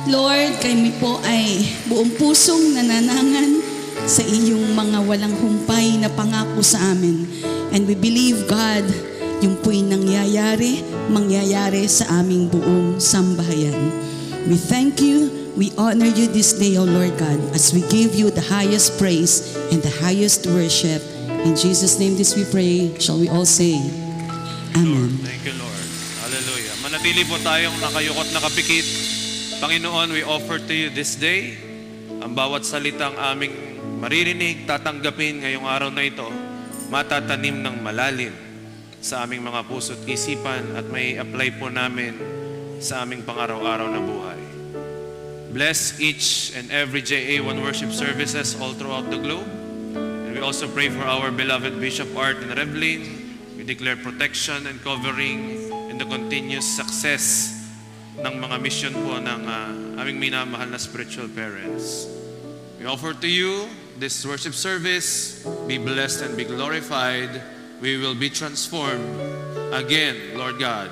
Lord, kami po ay buong pusong nananangan sa iyong mga walang humpay na pangako sa amin. And we believe, God, yung po'y mangyayari sa aming buong sambahayan. We thank you, we honor you this day, O Lord God, as we give you the highest praise and the highest worship. In Jesus' name this we pray. Shall we all say, Amen. Thank you, Lord. Hallelujah. Manatili po tayong nakayukot nakapikit. Panginoon, we offer to you this day ang bawat salitang aming maririnig, tatanggapin ngayong araw na ito, matatanim ng malalim sa aming mga puso't isipan at may apply po namin sa aming pang-araw-araw na buhay. Bless each and every JA1 worship services all throughout the globe. And we also pray for our beloved Bishop Art and Revlin. We declare protection and covering and the continuous success ng mga mission po ng aming minamahal na spiritual parents. We offer to you this worship service. Be blessed and be glorified. We will be transformed again, Lord God,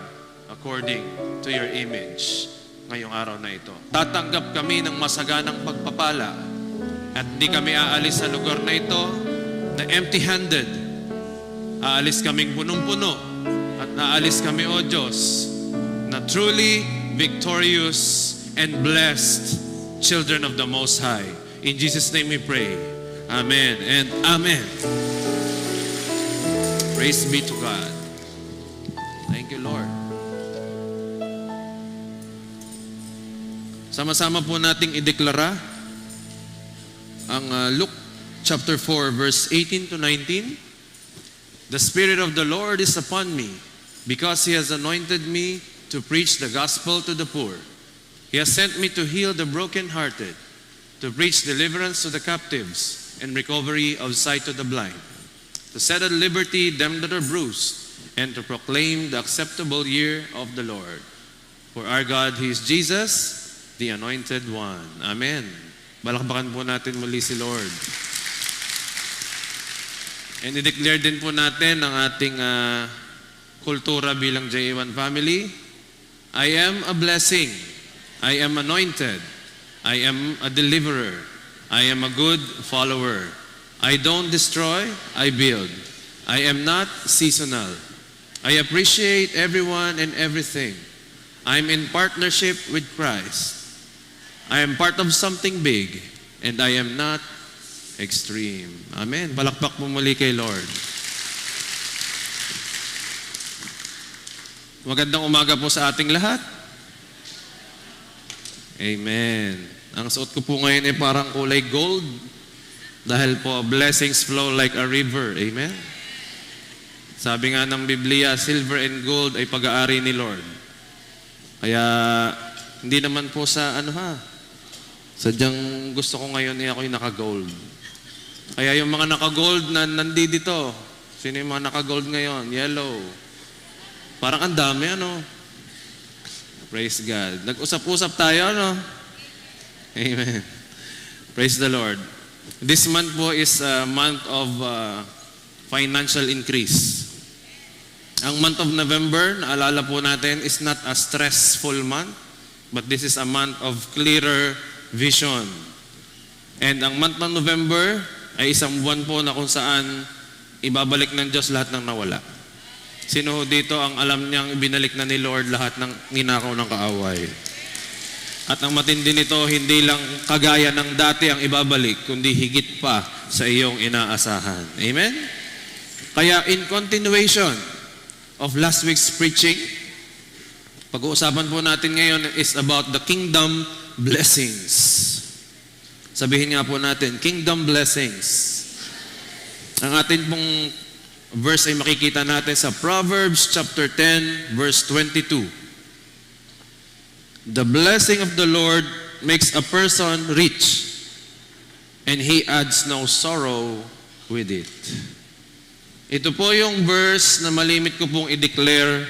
according to your image ngayong araw na ito. Tatanggap kami ng masaganang pagpapala at di kami aalis sa lugar na ito na empty-handed. Aalis kaming punong-puno at naalis kami, O Diyos, na truly victorious and blessed children of the Most High. In Jesus' name we pray. Amen and Amen. Praise be to God. Thank you, Lord. Sama-sama po nating ideklara ang Luke chapter 4 verse 18 to 19. The Spirit of the Lord is upon me because He has anointed me to preach the gospel to the poor. He has sent me to heal the brokenhearted, to preach deliverance to the captives and recovery of sight to the blind, to set at liberty them that are bruised, and to proclaim the acceptable year of the Lord. For our God, He is Jesus, the Anointed One. Amen. Balakbakan po natin muli si Lord. And i-declare din po natin ang ating kultura bilang JA1 family. I am a blessing. I am anointed. I am a deliverer. I am a good follower. I don't destroy, I build. I am not seasonal. I appreciate everyone and everything. I'm in partnership with Christ. I am part of something big, and I am not extreme. Amen. Palakpak mo muli kay Lord. Magandang umaga po sa ating lahat. Amen. Ang suot ko po ngayon ay parang kulay gold dahil po blessings flow like a river. Amen. Sabi nga ng Biblia, silver and gold ay pag-aari ni Lord. Kaya hindi naman po sa sadyang gusto ko ngayon ay ako'y naka-gold. Kaya yung mga naka-gold na nandito, sino yung mga naka-gold ngayon? Yellow. Parang ang dami, Praise God. Nag-usap-usap tayo, Amen. Praise the Lord. This month po is a month of financial increase. Ang month of November, naalala po natin, is not a stressful month, but this is a month of clearer vision. And ang month ng November ay isang buwan po na kung saan ibabalik ng Diyos lahat ng nawala. Sino dito ang alam niyang ibinalik na ni Lord lahat ng ninakaw ng kaaway? At ang matindi nito, hindi lang kagaya ng dati ang ibabalik, kundi higit pa sa iyong inaasahan. Amen? Kaya in continuation of last week's preaching, pag-uusapan po natin ngayon is about the kingdom blessings. Sabihin nga po natin, kingdom blessings. Ang atin pong verse ay makikita natin sa Proverbs chapter 10 verse 22. The blessing of the Lord makes a person rich, and He adds no sorrow with it. Ito po yung verse na malimit ko pong i-declare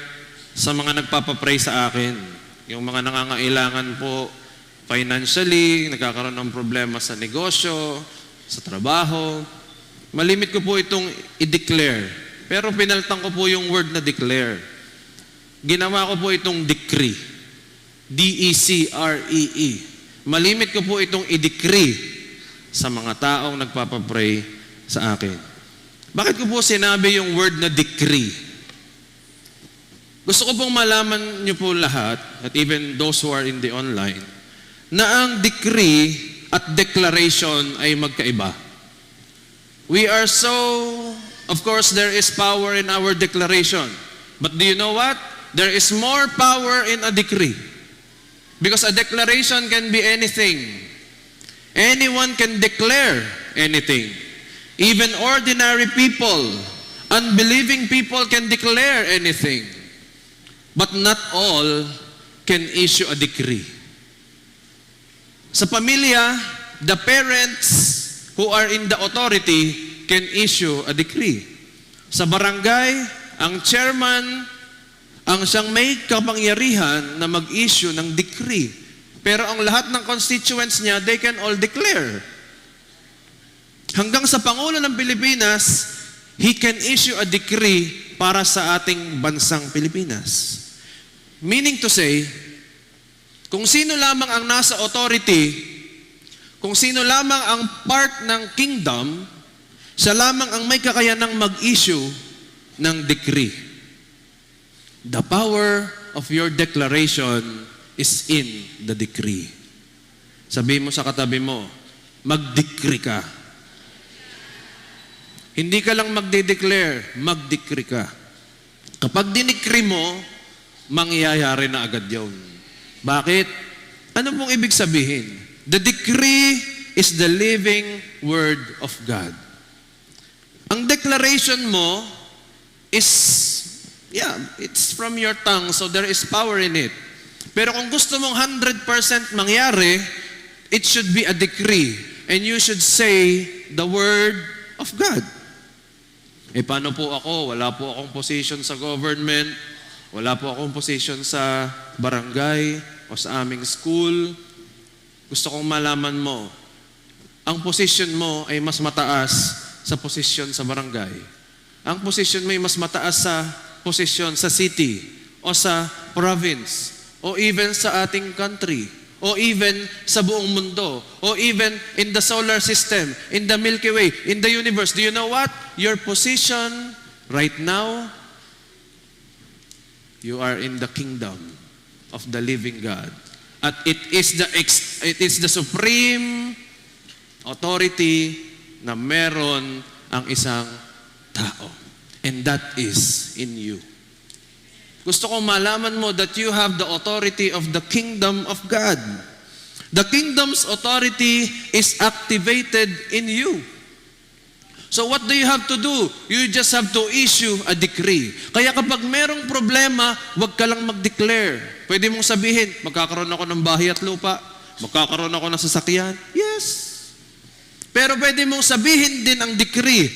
sa mga nagpapapray sa akin. Yung mga nangangailangan po financially, nagkakaroon ng problema sa negosyo, sa trabaho. Malimit ko po itong i-declare. Pero pinaltang ko po yung word na declare. Ginawa ko po itong decree. D-E-C-R-E-E. malimit ko po itong i-decree sa mga taong nagpapapray sa akin. Bakit ko po sinabi yung word na decree? Gusto ko pong malaman niyo po lahat, at even those who are in the online, na ang decree at declaration ay magkaiba. We are so, of course, there is power in our declaration. But do you know what? There is more power in a decree. Because a declaration can be anything. Anyone can declare anything. Even ordinary people, unbelieving people can declare anything. But not all can issue a decree. Sa pamilya, the parents who are in the authority can issue a decree. Sa barangay, ang chairman ang siyang may kapangyarihan na mag-issue ng decree. Pero ang lahat ng constituents niya, they can all declare. Hanggang sa Pangulo ng Pilipinas, he can issue a decree para sa ating bansang Pilipinas. Meaning to say, kung sino lamang ang nasa authority, kung sino lamang ang part ng kingdom, siya lamang ang may kakayanang mag-issue ng decree. The power of your declaration is in the decree. Sabihin mo sa katabi mo, mag-decree ka. Hindi ka lang magde-declare, mag-decree ka. Kapag dinecree mo, mangyayari na agad yun. Bakit? Ano pong ibig sabihin? The decree is the living word of God. Ang declaration mo is, it's from your tongue, so there is power in it. Pero kung gusto mong 100% mangyari, it should be a decree. And you should say the word of God. Paano po ako? Wala po akong position sa government. Wala po akong position sa barangay o sa aming school. Gusto kong malaman mo, ang position mo ay mas mataas sa posisyon sa barangay. Ang position mo ay mas mataas sa posisyon sa city o sa province o even sa ating country o even sa buong mundo o even in the solar system, in the Milky Way, in the universe. Do you know what? Your position right now, you are in the kingdom of the living God. At it is the supreme authority na meron ang isang tao. And that is in you. Gusto kong malaman mo that you have the authority of the kingdom of God. The kingdom's authority is activated in you. So what do you have to do? You just have to issue a decree. Kaya kapag merong problema, huwag ka lang mag-declare. Pwede mong sabihin, magkakaroon ako ng bahay at lupa. Magkakaroon ako ng sasakyan. Yes. Pero pwede mong sabihin din ang decree.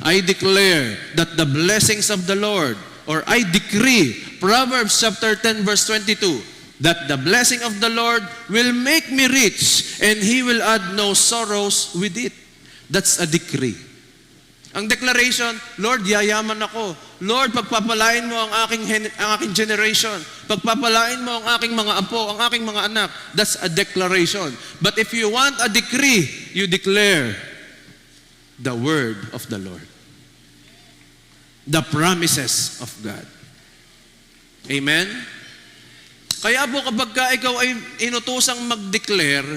I declare that the blessings of the Lord, or I decree, Proverbs chapter 10 verse 22, that the blessing of the Lord will make me rich and He will add no sorrows with it. That's a decree. Ang declaration, Lord, yayaman ako. Lord, pagpapalain mo ang aking generation. Pagpapalain mo ang aking mga apo, ang aking mga anak. That's a declaration. But if you want a decree, you declare the word of the Lord. The promises of God. Amen? Kaya po kapag ka ikaw ay inutusang mag-declare,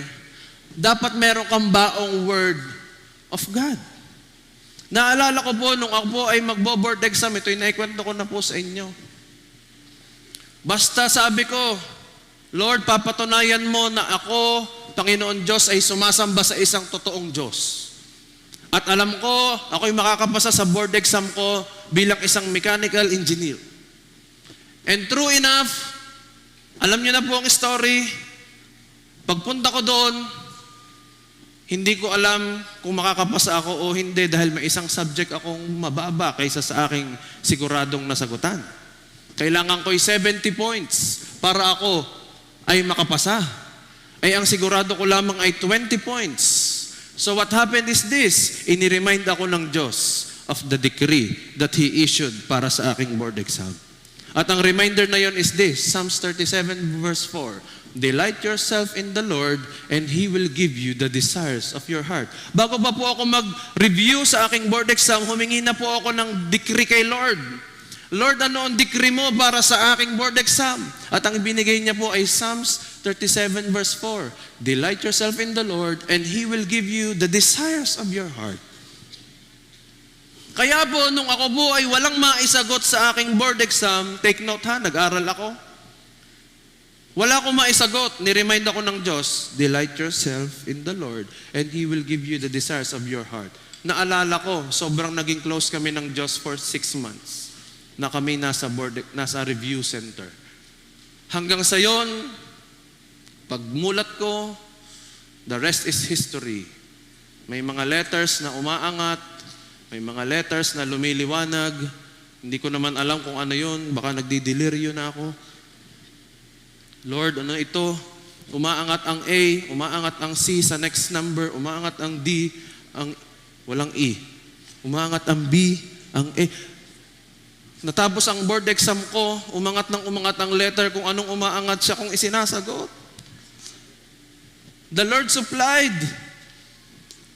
dapat meron kang baong word of God. Naalala ko po, nung ako po ay magbo-board exam, ito yung naikwento ko na po sa inyo. Basta sabi ko, Lord, papatunayan mo na ako, Panginoon Diyos, ay sumasamba sa isang totoong Diyos. At alam ko, ako'y makakapasa sa board exam ko bilang isang mechanical engineer. And true enough, alam niyo na po ang story, pagpunta ko doon, hindi ko alam kung makakapasa ako o hindi dahil may isang subject akong mababa kaysa sa aking siguradong nasagutan. Kailangan ko'y 70 points para ako ay makapasa. Ay ang sigurado ko lamang ay 20 points. So what happened is this, iniremind ako ng Diyos of the decree that He issued para sa aking board exam. At ang reminder na yon is this, Psalms 37 verse 4. Delight yourself in the Lord and He will give you the desires of your heart. Bago pa po ako mag-review sa aking board exam, humingi na po ako ng decree kay Lord. Lord, ano ang decree mo para sa aking board exam? At ang binigay niya po ay Psalms 37 verse 4. Delight yourself in the Lord and He will give you the desires of your heart. Kaya po, nung ako po ay walang maisagot sa aking board exam, take note ha, nag-aral ako. Wala akong maisagot, niremind ako ng Diyos, delight yourself in the Lord and He will give you the desires of your heart. Naalala ko, sobrang naging close kami ng Diyos for 6 months na kami nasa review center. Hanggang sa yon, pagmulat ko, the rest is history. May mga letters na umaangat, may mga letters na lumiliwanag. Hindi ko naman alam kung ano yun. Baka nagdideliryo na ako. Lord, ano ito? Umaangat ang A, umaangat ang C sa next number, umaangat ang D, walang E. Umaangat ang B, ang A. Natapos ang board exam ko, umangat ang letter kung anong umaangat siya kung isinasagot. The Lord supplied.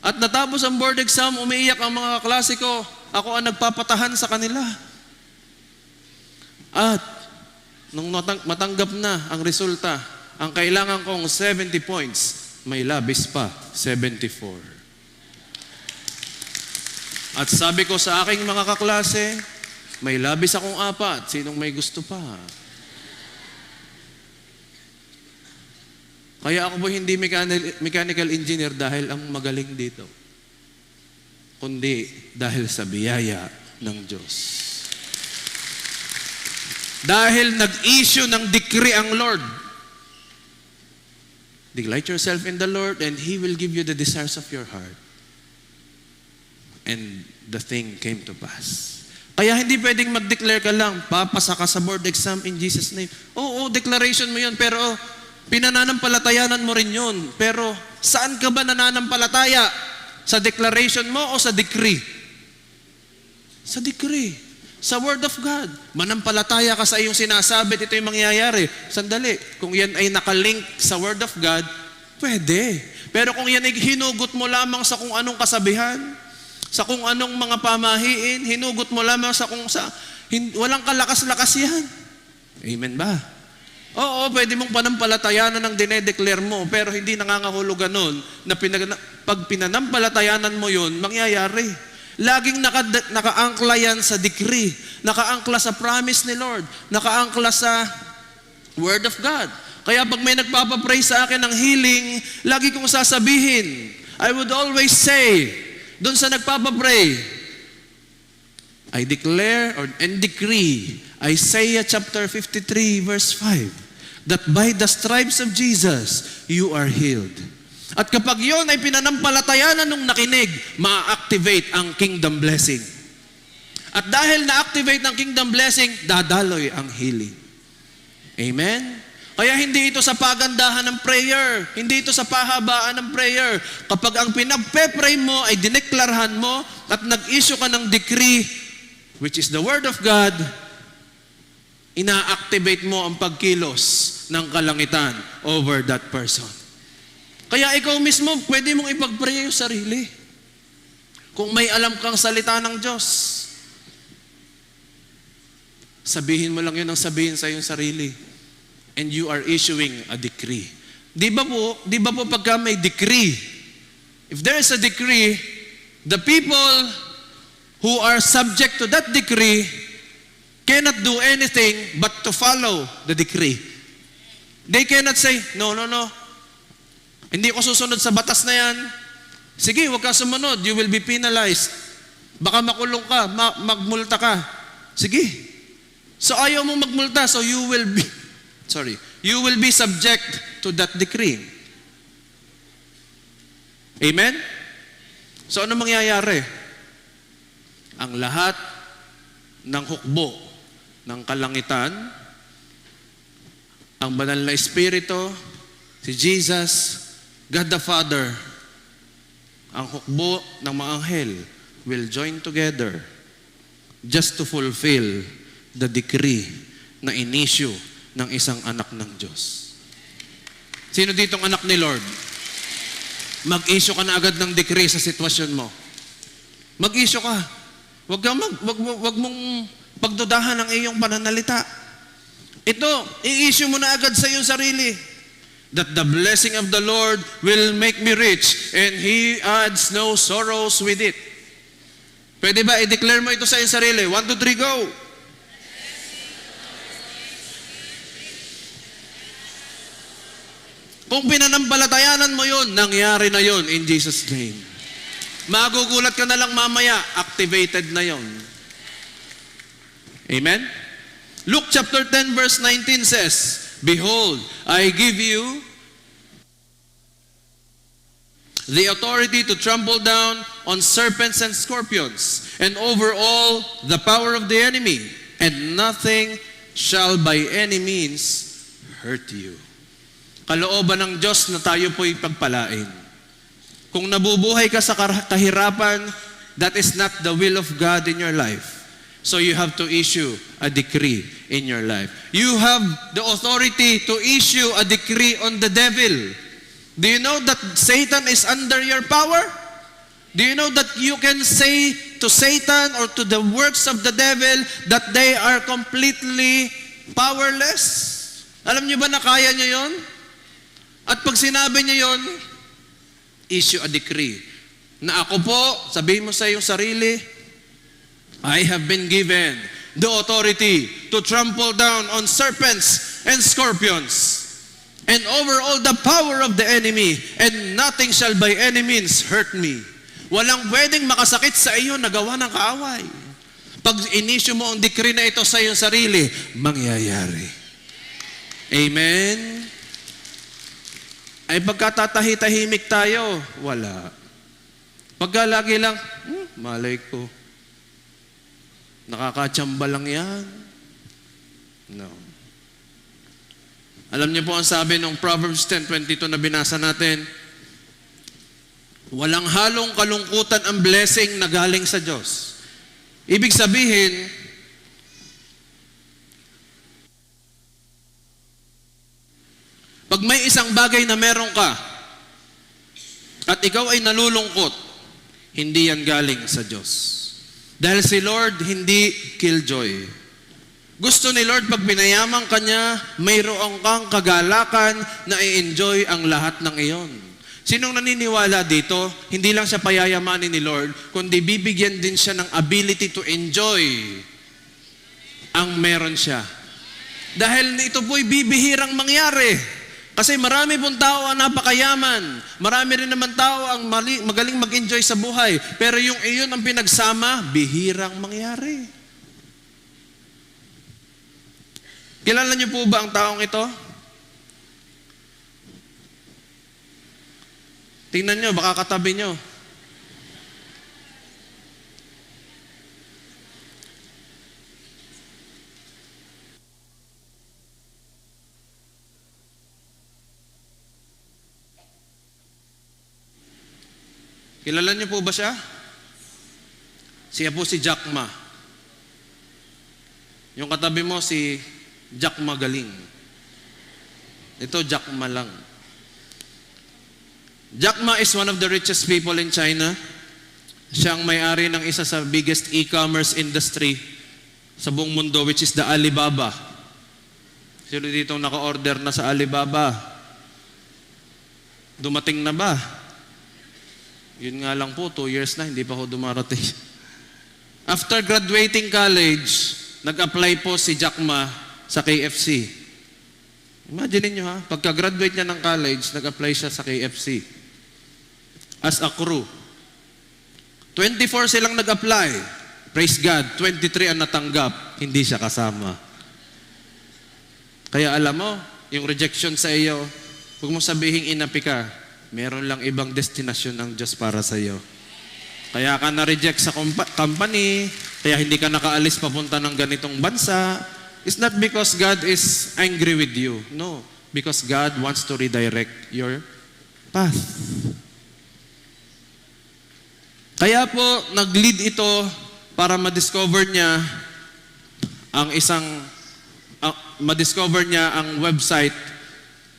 At natapos ang board exam, umiiyak ang mga kaklase ko. Ako ang nagpapatahan sa kanila. At nung matanggap na ang resulta, ang kailangan kong 70 points, may labis pa, 74. At sabi ko sa aking mga kaklase, may labis akong 4, sinong may gusto pa? Kaya ako po hindi mechanical engineer dahil ang magaling dito, kundi dahil sa biyaya ng Diyos. Dahil nag-issue ng decree ang Lord. Delight yourself in the Lord and He will give you the desires of your heart. And the thing came to pass. Kaya hindi pwedeng mag-declare ka lang, papasa ka sa board exam in Jesus' name. Oo, declaration mo yun, pero pinananampalatayanan mo rin yun. Pero saan ka ba nananampalataya? Sa declaration mo o sa decree? Sa decree. Sa Word of God. Manampalataya ka sa iyong sinasabit, ito yung mangyayari. Sandali, kung yan ay nakalink sa Word of God, pwede. Pero kung yan ay hinugot mo lamang sa kung anong kasabihan, sa kung anong mga pamahiin, hinugot mo lamang sa walang kalakas-lakas yan. Amen ba? Oo, pwede mong panampalatayanan ng dinedeclare mo, pero hindi nangangahulugan nun na pag pinanampalatayanan mo yun, mangyayari. Laging nakaangkla yan sa decree, nakaangkla sa promise ni Lord, nakaangkla sa Word of God. Kaya pag may nagpapapray sa akin ng healing, lagi kong sasabihin, I would always say, doon sa nagpapapray, I declare and decree, Isaiah chapter 53 verse 5, that by the stripes of Jesus, you are healed. At kapag yun ay pinanampalatayanan nung nakinig, ma-activate ang kingdom blessing. At dahil na-activate ng kingdom blessing, dadaloy ang healing. Amen? Kaya hindi ito sa pagandahan ng prayer, hindi ito sa pahabaan ng prayer. Kapag ang pinagpe-pray mo ay dineklarhan mo at nag-issue ka ng decree, which is the Word of God, ina-activate mo ang pagkilos ng kalangitan over that person. Kaya ikaw mismo, pwede mong ipag-pray yung sarili. Kung may alam kang salita ng Diyos, sabihin mo lang yun ang sabihin sa iyong sarili. And you are issuing a decree. Di ba po pagka may decree, if there is a decree, the people who are subject to that decree cannot do anything but to follow the decree. They cannot say, no. Hindi ko susunod sa batas na yan. Sige, huwag ka sumunod. You will be penalized. Baka makulong ka, magmulta ka. Sige. So ayaw mong magmulta, so you will be subject to that decree. Amen? So ano mangyayari? Ang lahat ng hukbo ng kalangitan, ang banal na Espiritu, si Jesus, God the Father, ang hukbo ng mga anghel will join together just to fulfill the decree na inisyu ng isang anak ng Diyos. Sino ditong anak ni Lord? Mag-issue ka na agad ng decree sa sitwasyon mo. Mag-issue ka. Wag mong pagdudahan ang iyong pananalita. Ito, i-issue mo na agad sa iyong sarili. That the blessing of the Lord will make me rich and He adds no sorrows with it. Pwede ba i-declare mo ito sa iyong sarili? 1, 2, 3, go! Kung pinanampalatayanan mo yun, nangyari na yun in Jesus' name. Magugulat ka na lang mamaya, activated na yun. Amen? Luke chapter 10 verse 19 says, Behold, I give you the authority to trample down on serpents and scorpions, and over all the power of the enemy, and nothing shall by any means hurt you. Kalooban ng Diyos na tayo po'y pagpalain. Kung nabubuhay ka sa kahirapan, that is not the will of God in your life. So you have to issue a decree in your life. You have the authority to issue a decree on the devil. Do you know that Satan is under your power? Do you know that you can say to Satan or to the works of the devil that they are completely powerless? Alam niyo ba na kaya niyo yon? At pag sinabi niyo yon, issue a decree. Na ako po, sabihin mo sa iyong sarili, I have been given the authority to trample down on serpents and scorpions and over all the power of the enemy, and nothing shall by any means hurt me. Walang pwedeng makasakit sa iyo na gawa ng kaaway. Pag inisyu mo ang decree na ito sa iyong sarili, mangyayari. Amen? Ay pagkatatahi-tahimik tayo, wala. Pagka lagi lang, malay ko. Nakakatsamba lang yan. No. Alam niyo po ang sabi ng Proverbs 10:22 na binasa natin, walang halong kalungkutan ang blessing na galing sa Diyos. Ibig sabihin, pag may isang bagay na meron ka at ikaw ay nalulungkot, hindi yan galing sa Diyos. Dahil si Lord hindi killjoy. Gusto ni Lord pag pinayaman ka niya, mayroon kang kagalakan na i-enjoy ang lahat ng iyon. Sinong naniniwala dito, hindi lang siya payayamanin ni Lord, kundi bibigyan din siya ng ability to enjoy ang meron siya. Dahil ito po'y bibihirang mangyari. Kasi marami pong tao ang napakayaman. Marami rin naman tao ang magaling mag-enjoy sa buhay. Pero yung iyon ang pinagsama, bihirang mangyari. Kilala niyo po ba ang taong ito? Tingnan niyo, baka katabi niyo. Kilala niyo po ba siya? Siya po si Jack Ma. Yung katabi mo si Jack Magaling. Ito Jack Ma lang. Jack Ma is one of the richest people in China. Siya ang may-ari ng isa sa biggest e-commerce industry sa buong mundo, which is the Alibaba. Sino dito naka-order na sa Alibaba? Dumating na ba? Yun nga lang po, 2 years na, hindi pa ho dumarating. After graduating college, nag-apply po si Jack Ma sa KFC. Imagine niyo ha, pagka-graduate niya ng college, nag-apply siya sa KFC. As a crew. 24 silang nag-apply. Praise God, 23 ang natanggap, hindi siya kasama. Kaya alam mo, yung rejection sa iyo, huwag mo sabihing inapi ka, meron lang ibang destinasyon ng Diyos para sa iyo. Kaya ka na-reject sa company, kaya hindi ka nakaalis papunta ng ganitong bansa. It's not because God is angry with you. No, because God wants to redirect your path. Kaya po, nag-lead ito para ma-discover niya ang isang madiscover niya ang website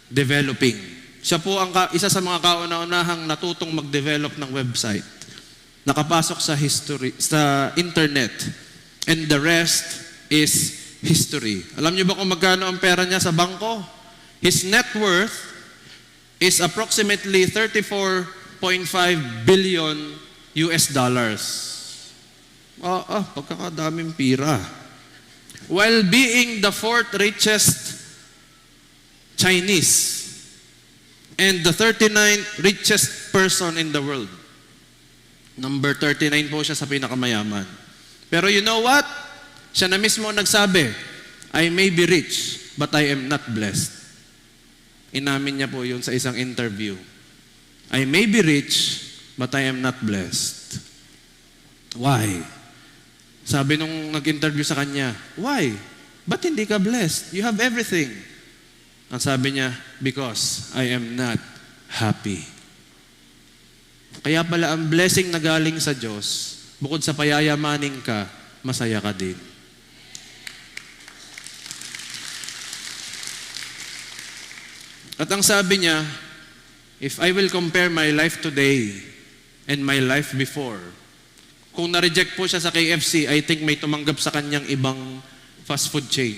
developing. Siya po ang isa sa mga kauna-unahang natutong mag-develop ng website. Nakapasok sa internet. And the rest is history. Alam niyo ba kung magkano ang pera niya sa bangko? His net worth is approximately 34.5 billion US dollars. Pagkakadaming pira. While being the fourth richest Chinese and the 39th richest person in the world. Number 39 po siya sa pinakamayaman. Pero you know what? Siya na mismo nagsabi, I may be rich, but I am not blessed. Inamin niya po yun sa isang interview. I may be rich, but I am not blessed. Why? Sabi nung nag-interview sa kanya, why? Ba't hindi ka blessed? You have everything. Ang sabi niya, because I am not happy. Kaya pala ang blessing na galing sa Diyos, bukod sa payayamanin ka, masaya ka din. At ang sabi niya, if I will compare my life today and my life before, kung na-reject po siya sa KFC, I think may tumanggap sa kanyang ibang fast food chain.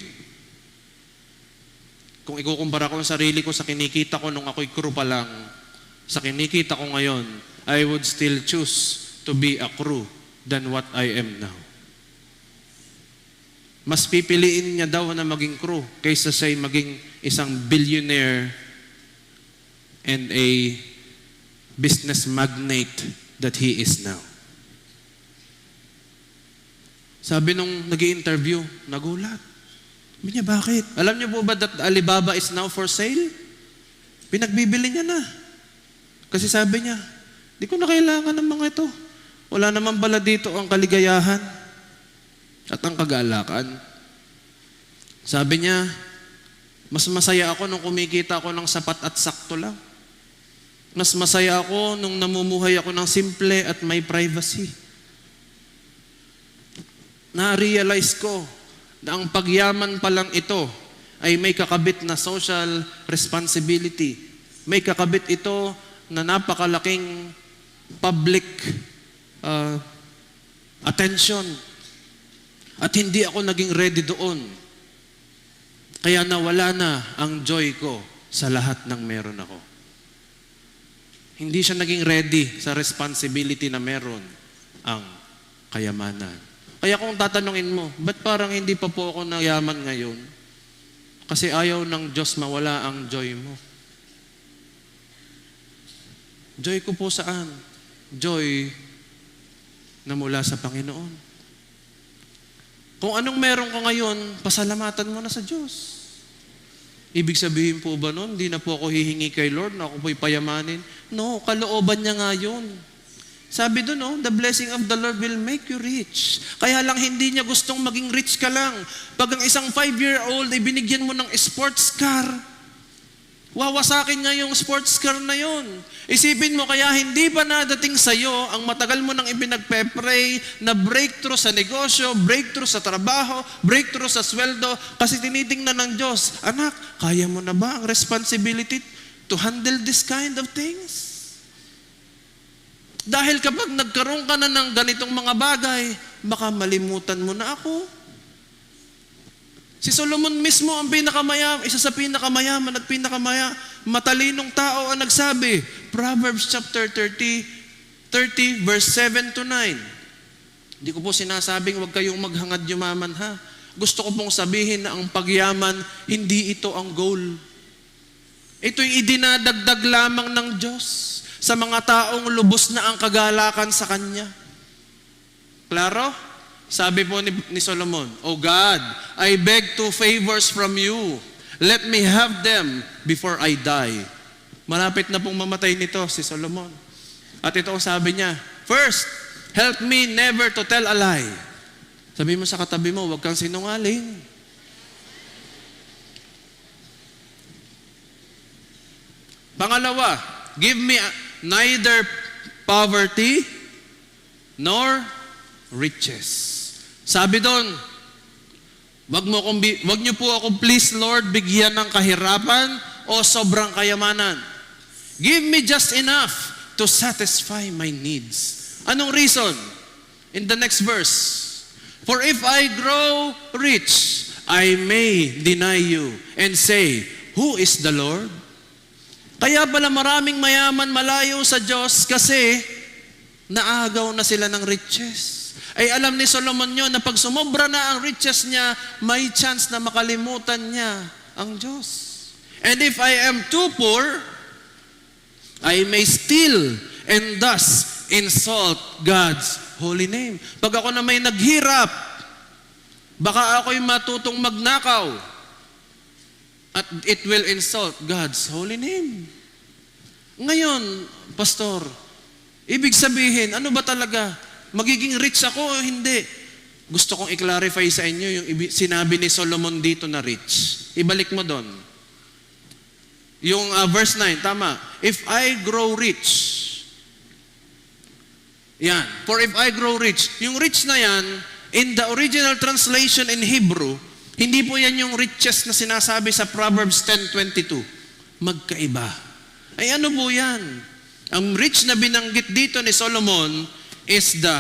Kung ikukumpara ko ang sarili ko sa kinikita ko nung ako'y crew pa lang, sa kinikita ko ngayon, I would still choose to be a crew than what I am now. Mas pipiliin niya daw na maging crew kaysa siya'y maging isang billionaire and a business magnate that he is now. Sabi nung nag-i-interview, nagulat. Sabi niya, bakit? Alam niyo po ba that Alibaba is now for sale? Pinagbibili niya na. Kasi sabi niya, di ko na kailangan ng mga ito. Wala naman pala dito ang kaligayahan at ang kagalakan. Sabi niya, mas masaya ako nung kumikita ako ng sapat at sakto lang. Mas masaya ako nung namumuhay ako ng simple at may privacy. Na-realize ko na ang pagyaman pa lang ito ay may kakabit na social responsibility. May kakabit ito na napakalaking public attention. At hindi ako naging ready doon. Kaya nawala na ang joy ko sa lahat ng meron ako. Hindi siya naging ready sa responsibility na meron ang kayamanan. Kaya kung tatanungin mo, ba't parang hindi pa po ako nayaman ngayon? Kasi ayaw ng Diyos mawala ang joy mo. Joy ko po saan? Joy na mula sa Panginoon. Kung anong meron ka ngayon, pasalamatan mo na sa Diyos. Ibig sabihin po ba nun, hindi na po ako hihingi kay Lord na ako po'y payamanin? No, kalooban niya nga yun. Sabi doon, the blessing of the Lord will make you rich. Kaya lang hindi niya gustong maging rich ka lang. Pag ang isang 5-year-old ay binigyan mo ng sports car, wawasakin nga yung sports car na yun. Isipin mo, kaya hindi pa nadating sa'yo ang matagal mo nang ipinagpe-pray na breakthrough sa negosyo, breakthrough sa trabaho, breakthrough sa sweldo, kasi tinitingnan ng Diyos, anak, kaya mo na ba ang responsibility to handle this kind of things? Dahil kapag nagkaroon ka na ng ganitong mga bagay, baka malimutan mo na ako. Si Solomon mismo ang isa sa pinakamayaman at matalinong tao ang nagsabi. Proverbs chapter 30 verse 7 to 9. Hindi ko po sinasabing huwag kayong maghangad yumaman ha. Gusto ko pong sabihin na ang pagyaman, hindi ito ang goal. Ito'y idinadagdag lamang ng Diyos sa mga taong lubos na ang kagalakan sa Kanya. Klaro? Sabi po ni Solomon, O God, I beg 2 favors from you. Let me have them before I die. Malapit na pong mamatay nito si Solomon. At ito ang sabi niya, first, help me never to tell a lie. Sabi mo sa katabi mo, huwag kang sinungaling. Pangalawa, give me neither poverty nor riches. Sabi doon, Wag niyo po ako, please Lord, bigyan ng kahirapan o sobrang kayamanan. Give me just enough to satisfy my needs. Anong reason? In the next verse. For if I grow rich, I may deny you and say, who is the Lord? Kaya pala maraming mayaman malayo sa Diyos kasi naagaw na sila ng riches. Ay alam ni Solomon yun na pag sumobra na ang riches niya, may chance na makalimutan niya ang Diyos. And if I am too poor, I may steal and thus insult God's holy name. Pag ako na may naghirap, baka ako'y matutong magnakaw at it will insult God's holy name. Ngayon, Pastor, ibig sabihin, ano ba talaga? Magiging rich ako o hindi? Gusto kong i-clarify sa inyo yung sinabi ni Solomon dito na rich. Ibalik mo doon. Yung verse 9, tama. If I grow rich. Yan. For if I grow rich. Yung rich na yan, in the original translation in Hebrew, hindi po yan yung riches na sinasabi sa Proverbs 10:22. Magkaiba. Ay ano po yan? Ang rich na binanggit dito ni Solomon is the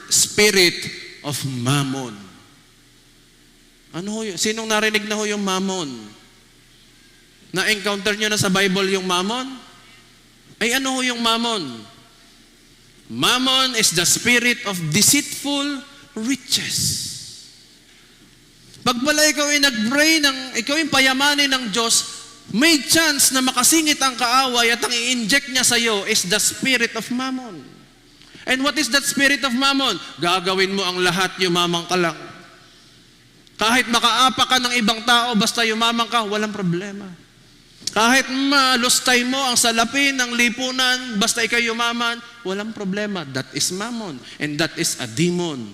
spirit of mammon. Ano ho yun? Sinong narinig na ho yung mammon? Na-encounter nyo na sa Bible yung mammon? Ay ano ho yung mammon? Mammon is the spirit of deceitful riches. Pag pala ikaw ay nag-pray, ikaw ay payamanin ng Diyos, may chance na makasingit ang kaaway at ang i-inject niya sa iyo is the spirit of mammon. And what is that spirit of mammon? Gagawin mo ang lahat, yumamang ka lang. Kahit makaapa ka ng ibang tao, basta yumamang ka, walang problema. Kahit malustay mo ang salapi ng lipunan, basta ikaw yumaman, walang problema. That is mammon. And that is a demon.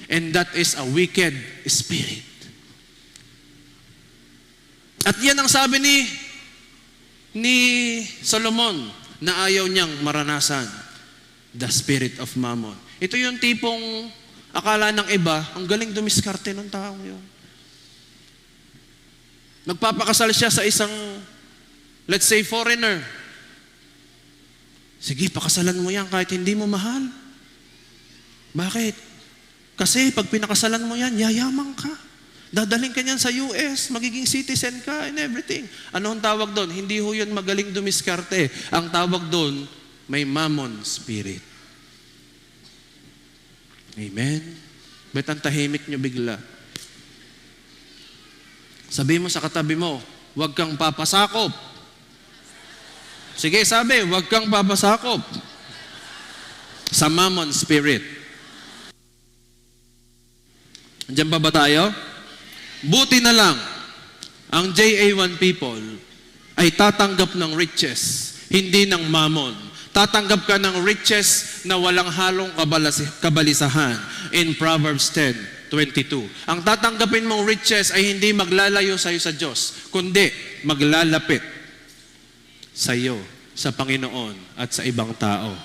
And that is a wicked spirit. At yan ang sabi ni Solomon na ayaw niyang maranasan. The spirit of mammon. Ito yung tipong akala ng iba, ang galing dumiskarte ng taong yun. Nagpapakasal siya sa isang, let's say, foreigner. Sige, pakasalan mo yan kahit hindi mo mahal. Bakit? Kasi pag pinakasalan mo yan, yayaman ka. Dadaling ka niyan sa US, magiging citizen ka and everything. Ano ang tawag doon? Hindi ho yun magaling dumiskarte. Ang tawag doon, may mammon spirit. Amen? Ba't ang tahimik nyo bigla? Sabi mo sa katabi mo, huwag kang papasakop. Sige, sabi, huwag kang papasakop sa mammon spirit. Diyan pa ba tayo? Buti na lang, ang JA1 people ay tatanggap ng riches, hindi ng mammon. Tatanggap ka ng riches na walang halong kabalisahan in Proverbs 10:22. Ang tatanggapin mong riches ay hindi maglalayo sa iyo sa Diyos, kundi maglalapit sa iyo, sa Panginoon at sa ibang tao.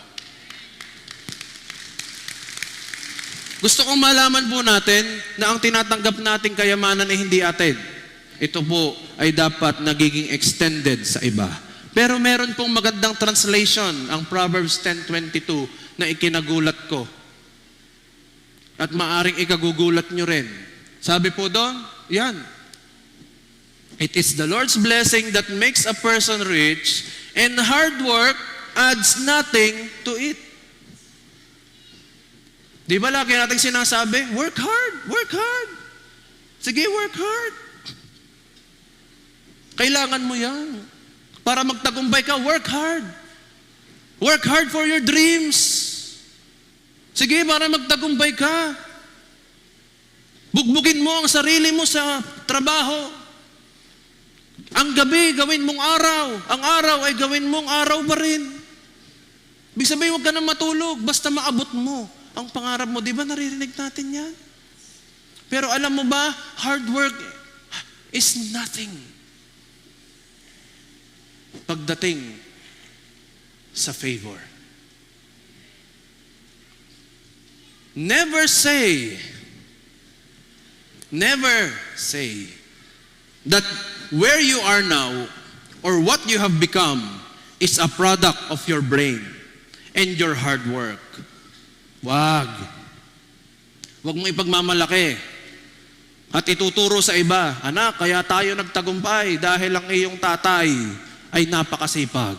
Gusto kong malaman po natin na ang tinatanggap nating kayamanan ay hindi atin. Ito po ay dapat nagiging extended sa iba. Pero meron pong magandang translation, ang Proverbs 10:22, na ikinagulat ko. At maaring ikagugulat nyo rin. Sabi po doon, yan. It is the Lord's blessing that makes a person rich, and hard work adds nothing to it. Di ba lagi natin sinasabi, work hard, work hard. Sige, work hard. Kailangan mo yan. Para magtagumpay ka, work hard. Work hard for your dreams. Sige, para magtagumpay ka. Bugbugin mo ang sarili mo sa trabaho. Ang gabi, gawin mong araw. Ang araw ay gawin mong araw pa rin. Ibig sabihin, huwag ka na matulog, basta maabot mo ang pangarap mo. Di ba naririnig natin yan? Pero alam mo ba, hard work is nothing pagdating sa favor. Never say, Never say that where you are now or what you have become is a product of your brain and your hard work. Wag mo ipagmamalaki at ituturo sa iba, anak, kaya tayo nagtagumpay dahil ang iyong tatay ay napakasipag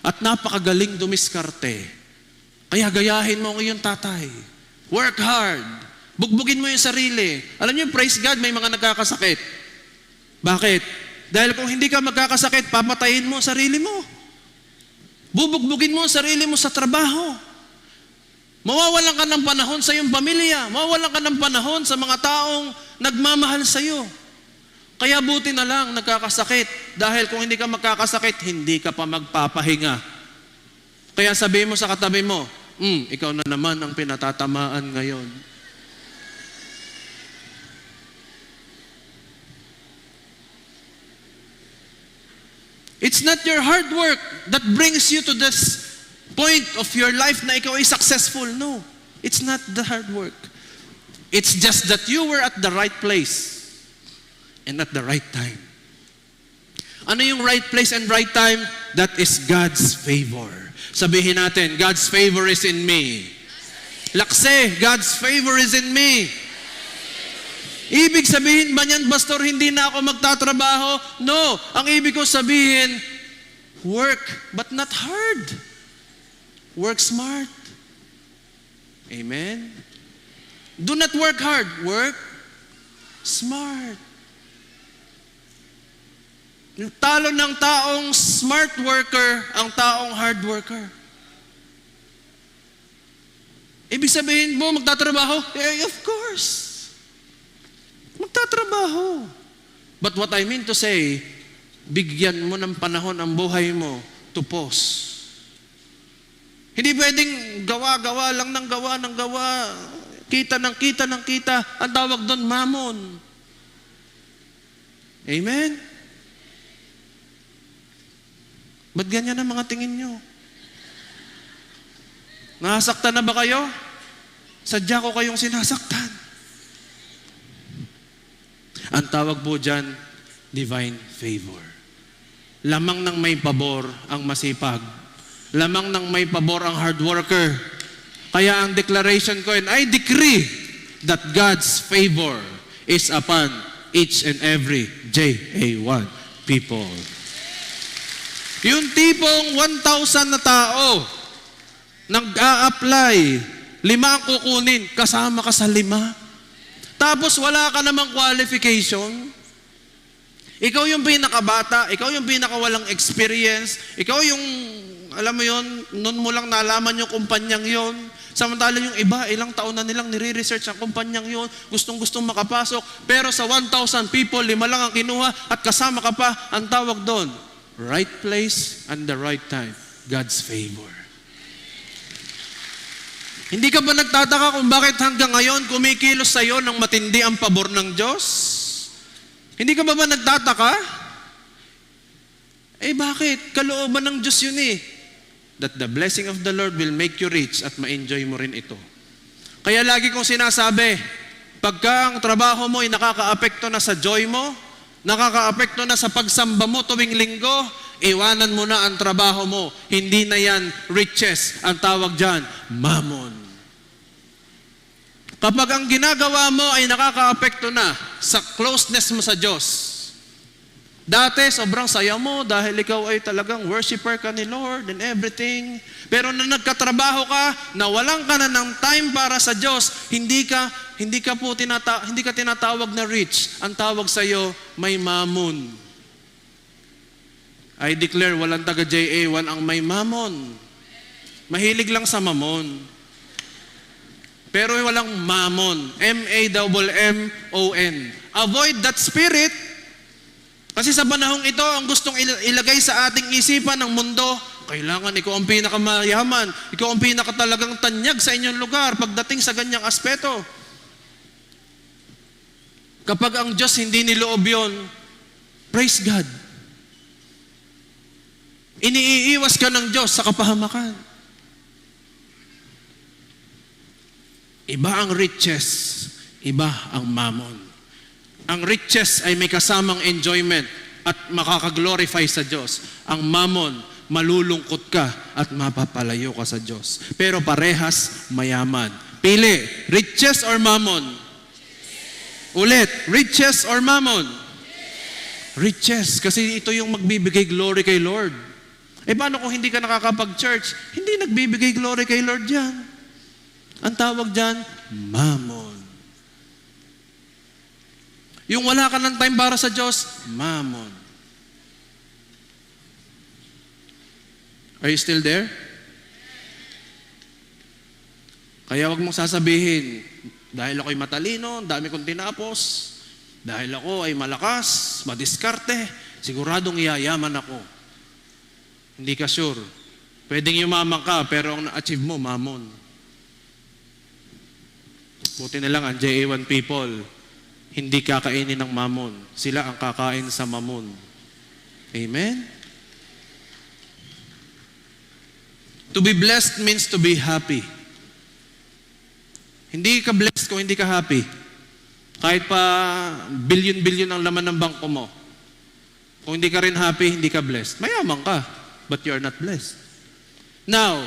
at napakagaling dumiskarte. Kaya gayahin mo ang iyong tatay. Work hard. Bugbugin mo yung sarili. Alam niyo, praise God, may mga nagkakasakit. Bakit? Dahil kung hindi ka magkakasakit, papatayin mo ang sarili mo. Bubugbugin mo ang sarili mo sa trabaho. Mawawalan ka ng panahon sa iyong pamilya. Mawawalan ka ng panahon sa mga taong nagmamahal sa iyo. Kaya buti na lang nagkakasakit. Dahil kung hindi ka magkakasakit, hindi ka pa magpapahinga. Kaya sabihin mo sa katabi mo, ikaw na naman ang pinatatamaan ngayon. It's not your hard work that brings you to this point of your life na ikaw ay successful. No. It's not the hard work. It's just that you were at the right place and at the right time. Ano yung right place and right time? That is God's favor. Sabihin natin, God's favor is in me. Lakse, God's favor is in me. Ibig sabihin ba niyan, Pastor, hindi na ako magtatrabaho? No. Ang ibig ko sabihin, work but not hard. Work smart. Amen? Do not work hard. Work smart. Talo ng taong smart worker ang taong hard worker. Ibig sabihin mo, magtatrabaho? Of course. Magtatrabaho. But what I mean to say, bigyan mo ng panahon ang buhay mo to pause. Hindi pwedeng gawa lang ng gawa, kita ng kita. Ang tawag doon, mamon. Amen? Ba't ganyan ang mga tingin nyo? Nasaktan na ba kayo? Sadya ko kayong sinasaktan. Ang tawag po dyan, divine favor. Lamang ng may pabor ang masipag. Lamang ng may pabor ang hard worker. Kaya ang declaration ko, and I decree that God's favor is upon each and every JA1 people. Yung tipong 1,000 na tao nag-a-apply, 5 ang kukunin, kasama ka sa 5. Tapos wala ka namang qualification. Ikaw yung pinakabata, ikaw yung pinakawalang experience, ikaw yung, alam mo yun, noon mo lang nalaman yung kumpanyang yun. Samantala yung iba, ilang taon na nilang nire-research ang kumpanyang yun, gustong-gustong makapasok, pero sa 1,000 people, 5 lang ang kinuha at kasama ka pa, ang tawag doon, right place and the right time, God's favor. Hindi ka ba nagtataka kung bakit hanggang ngayon kumikilos sa iyo ng matindi ang pabor ng Diyos? Hindi ka ba nagtataka? Bakit? Kalooban ng Diyos yun eh. That the blessing of the Lord will make you rich at ma-enjoy mo rin ito. Kaya lagi kong sinasabi, pagka ang trabaho mo ay nakaka-apekto na sa joy mo, nakaka-apekto na sa pagsamba mo tuwing linggo, iwanan mo na ang trabaho mo. Hindi na yan riches. Ang tawag dyan, mammon. Kapag ang ginagawa mo ay nakaka-apekto na sa closeness mo sa Diyos, dati sobrang saya mo dahil ikaw ay talagang worshiper ka ni Lord and everything. Pero na nagkatrabaho ka, nawalan ka na ng time para sa Diyos, hindi ka tinatawag na rich. Ang tawag sa iyo, may mammon. I declare, walang taga JA1 ang may mammon. Mahilig lang sa mammon. Pero walang mammon. M-A-M-M-O-N. Avoid that spirit. Kasi sa panahong ito, ang gustong ilagay sa ating isipan ng mundo, kailangan ikaw ang pinakamayaman. Ikaw ang pinakatalagang tanyag sa inyong lugar pagdating sa ganyang aspeto. Kapag ang Diyos hindi niloob yun, praise God. Iniiwas ka ng Diyos sa kapahamakan. Iba ang riches, iba ang mammon. Ang riches ay may kasamang enjoyment at makakaglorify sa Diyos. Ang mammon, malulungkot ka at mapapalayo ka sa Diyos. Pero parehas mayaman. Pili, riches or mammon? Ulit, riches or mammon? Riches, kasi ito yung magbibigay glory kay Lord. Paano kung hindi ka nakakapag-church? Hindi nagbibigay glory kay Lord yan. Ang tawag dyan, mammon. Yung wala ka ng time para sa Diyos, mammon. Are you still there? Kaya wag mong sasabihin, dahil ako'y matalino, dami kong tinapos, dahil ako ay malakas, madiskarte, siguradong yayaman ako. Hindi ka sure. Pwedeng yumaman ka, pero ang na-achieve mo, mammon. Buti na lang ang JA1 people, hindi kakainin ng mammon. Sila ang kakain sa mammon. Amen? To be blessed means to be happy. Hindi ka blessed kung hindi ka happy. Kahit pa billion-billion ang laman ng bangko mo. Kung hindi ka rin happy, hindi ka blessed. Mayaman ka, but you are not blessed. Now,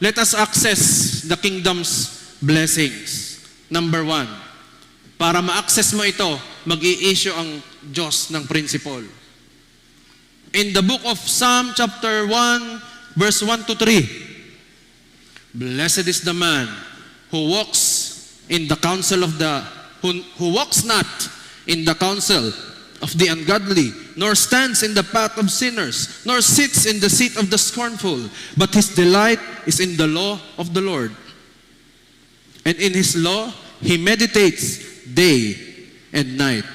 let us access the kingdom's blessings. Number 1. Para ma-access mo ito, mag-i-issue ang Diyos ng principle. In the book of Psalm chapter 1, verse 1 to 3, Blessed is the man who walks in the counsel of who walks not in the counsel of the ungodly, nor stands in the path of sinners, nor sits in the seat of the scornful, but his delight is in the law of the Lord. And in his law he meditates day and night.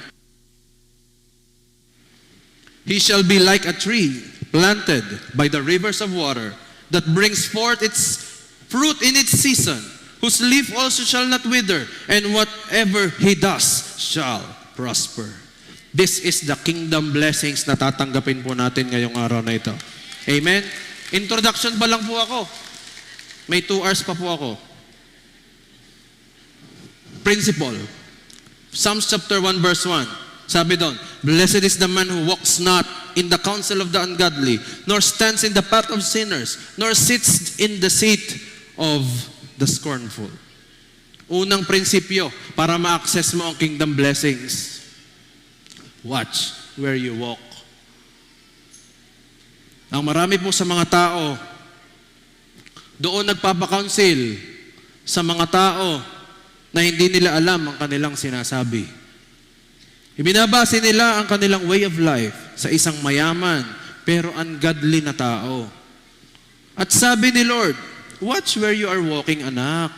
He shall be like a tree planted by the rivers of water that brings forth its fruit in its season, whose leaf also shall not wither, and whatever he does shall prosper. This is the kingdom blessings na tatanggapin po natin ngayong araw na ito. Amen? Introduction pa lang po ako. May 2 hours pa po ako. Principle. Psalms chapter 1 verse 1. Sabi doon, Blessed is the man who walks not in the counsel of the ungodly, nor stands in the path of sinners, nor sits in the seat of the scornful. Unang prinsipyo para ma-access mo ang kingdom blessings. Watch where you walk. Ang marami po sa mga tao, doon nagpapakounsel sa mga tao na hindi nila alam ang kanilang sinasabi. Ibinabase nila ang kanilang way of life sa isang mayaman pero ungodly na tao. At sabi ni Lord, watch where you are walking, anak.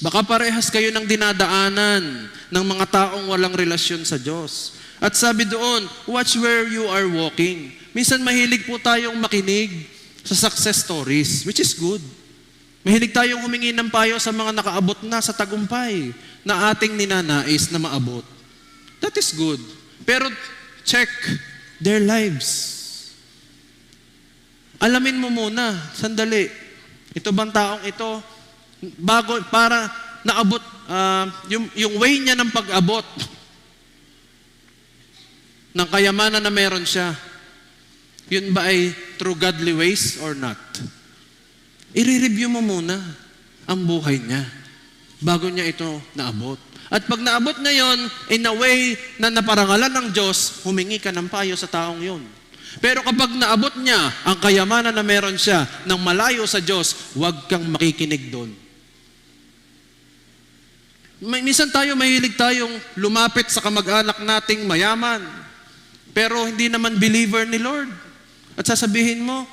Baka parehas kayo ng dinadaanan ng mga taong walang relasyon sa Diyos. At sabi doon, watch where you are walking. Minsan mahilig po tayong makinig sa success stories, which is good. Mahilig tayong humingi ng payo sa mga nakaabot na sa tagumpay na ating ninanais na maabot. That is good. Pero check their lives. Alamin mo muna, sandali, ito bang taong ito, bago, para naabot, yung way niya ng pag-abot ng kayamanan na meron siya, yun ba ay through godly ways or not? I-review mo muna ang buhay niya bago niya ito naabot. At pag naabot na yon, in a way na naparangalan ng Diyos, humingi ka ng payo sa taong yon. Pero kapag naabot niya ang kayamanan na meron siya ng malayo sa Diyos, huwag kang makikinig doon. Minsan mahilig tayong lumapit sa kamag-anak nating mayaman, pero hindi naman believer ni Lord. At sasabihin mo,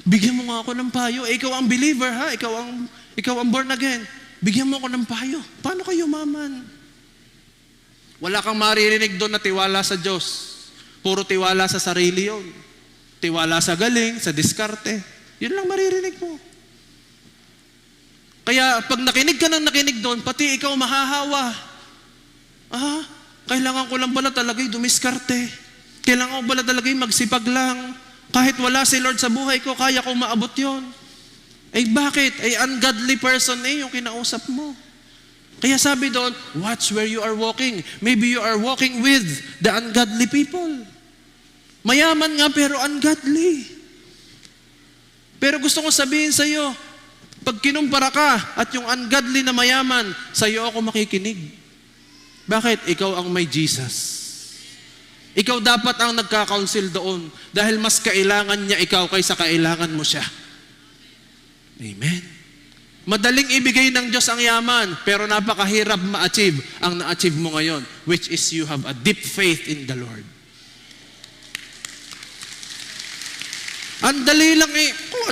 bigyan mo nga ako ng payo. Ikaw ang believer, ha? Ikaw ang born again. Bigyan mo ako ng payo. Paano kayo maman? Wala kang maririnig doon na tiwala sa Diyos. Puro tiwala sa sarili yun. Tiwala sa galing, sa diskarte. Yun lang maririnig mo. Kaya pag nakinig ka ng nakinig doon, pati ikaw mahahawa. Kailangan ko lang pala talaga'y dumiskarte. Kailangan ko pala talaga'y magsipag lang. Kahit wala si Lord sa buhay ko, kaya ko maabot yon. Bakit? Ungodly person yung kinausap mo. Kaya sabi doon, watch where you are walking. Maybe you are walking with the ungodly people. Mayaman nga pero ungodly. Pero gusto ko sabihin sa iyo, pag kinumpara ka at yung ungodly na mayaman, sa iyo ako makikinig. Bakit? Ikaw ang may Jesus. Ikaw dapat ang nagka-counsel doon dahil mas kailangan niya ikaw kaysa kailangan mo siya. Amen. Madaling ibigay ng Diyos ang yaman, pero napakahirap ma-achieve ang na-achieve mo ngayon, which is you have a deep faith in the Lord. Ang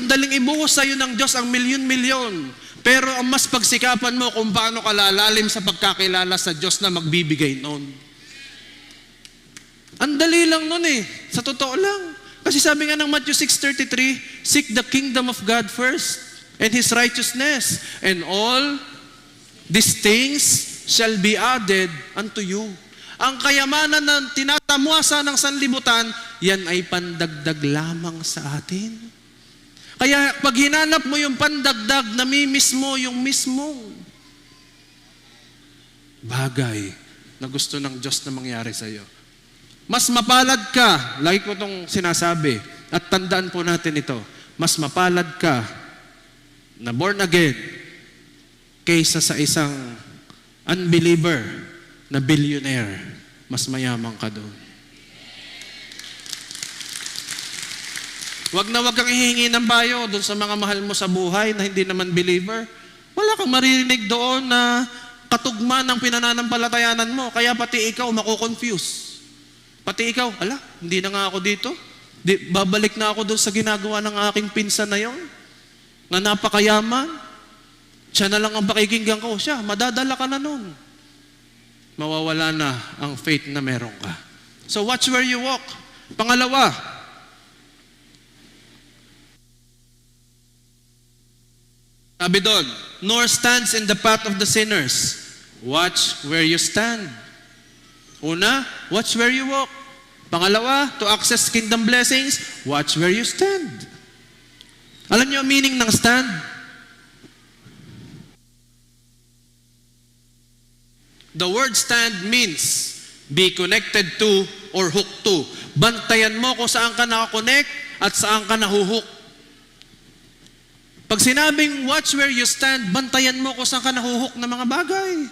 daling ibuhos sa iyo ng Diyos ang milyon-milyon, pero ang mas pagsikapan mo kung paano ka lalalim sa pagkakilala sa Diyos na magbibigay noon. Ang dali lang nun sa totoo lang. Kasi sabi nga ng Matthew 6:33, seek the kingdom of God first, and His righteousness, and all these things shall be added unto you. Ang kayamanan na tinatamwasa ng sanlibutan, yan ay pandagdag lamang sa atin. Kaya pag hinanap mo yung pandagdag, namimiss mo yung mismong bagay na gusto ng Diyos na mangyari sa iyo. Mas mapalad ka, lagi ko itong sinasabi, at tandaan po natin ito, mas mapalad ka na born again kaysa sa isang unbeliever na billionaire. Mas mayaman ka doon. Wag kang hihingi ng payo doon sa mga mahal mo sa buhay na hindi naman believer. Wala kang maririnig doon na katugma ng pinananampalatayanan mo. Kaya pati ikaw mako-confuse. Pati ikaw, hindi na nga ako dito. Babalik na ako doon sa ginagawa ng aking pinsan na yon, na napakayaman. Siya na lang ang pakikinggan ko. Siya, madadala ka na nun. Mawawala na ang faith na meron ka. So watch where you walk. Pangalawa, sabi doon, nor stands in the path of the sinners. Watch where you stand. Una, watch where you walk. Pangalawa, to access kingdom blessings, watch where you stand. Alam niyo ang meaning ng stand? The word stand means be connected to or hooked to. Bantayan mo kung saan ka nakakonect at saan ka nahuhook. Pag sinabing watch where you stand, bantayan mo kung saan ka nahuhook na mga bagay.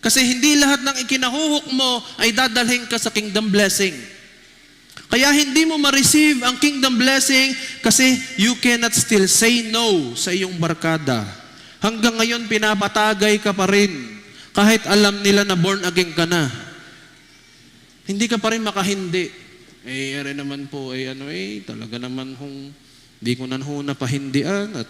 Kasi hindi lahat ng ikinahuhook mo ay dadalhin ka sa kingdom blessing. Kaya hindi mo ma-receive ang kingdom blessing kasi you cannot still say no sa iyong barkada. Hanggang ngayon pinapatagay ka pa rin. Kahit alam nila na born again ka na. Hindi ka pa rin makahindi. Ere naman po, talaga naman di ko na napahindian at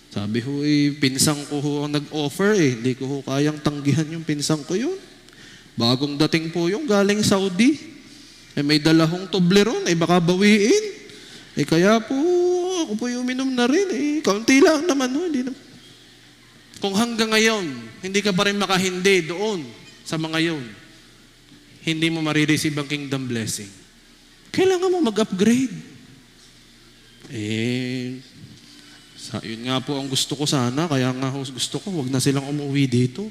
sabi ho, pinsang ko ho ang nag-offer hindi ko ho kayang tanggihan yung pinsang ko yun. Bagong dating po yung galing Saudi. May dalahong Toblerone, baka bawiin. Kaya po, ako po yung uminom na rin. Kaunti lang naman ho, hindi naman. Kung hanggang ngayon, hindi ka pa rin makahindi doon sa mga yun, hindi mo marireceive ang kingdom blessing. Kailangan mo mag-upgrade. Yun nga po ang gusto ko sana, kaya nga gusto ko, wag na silang umuwi dito.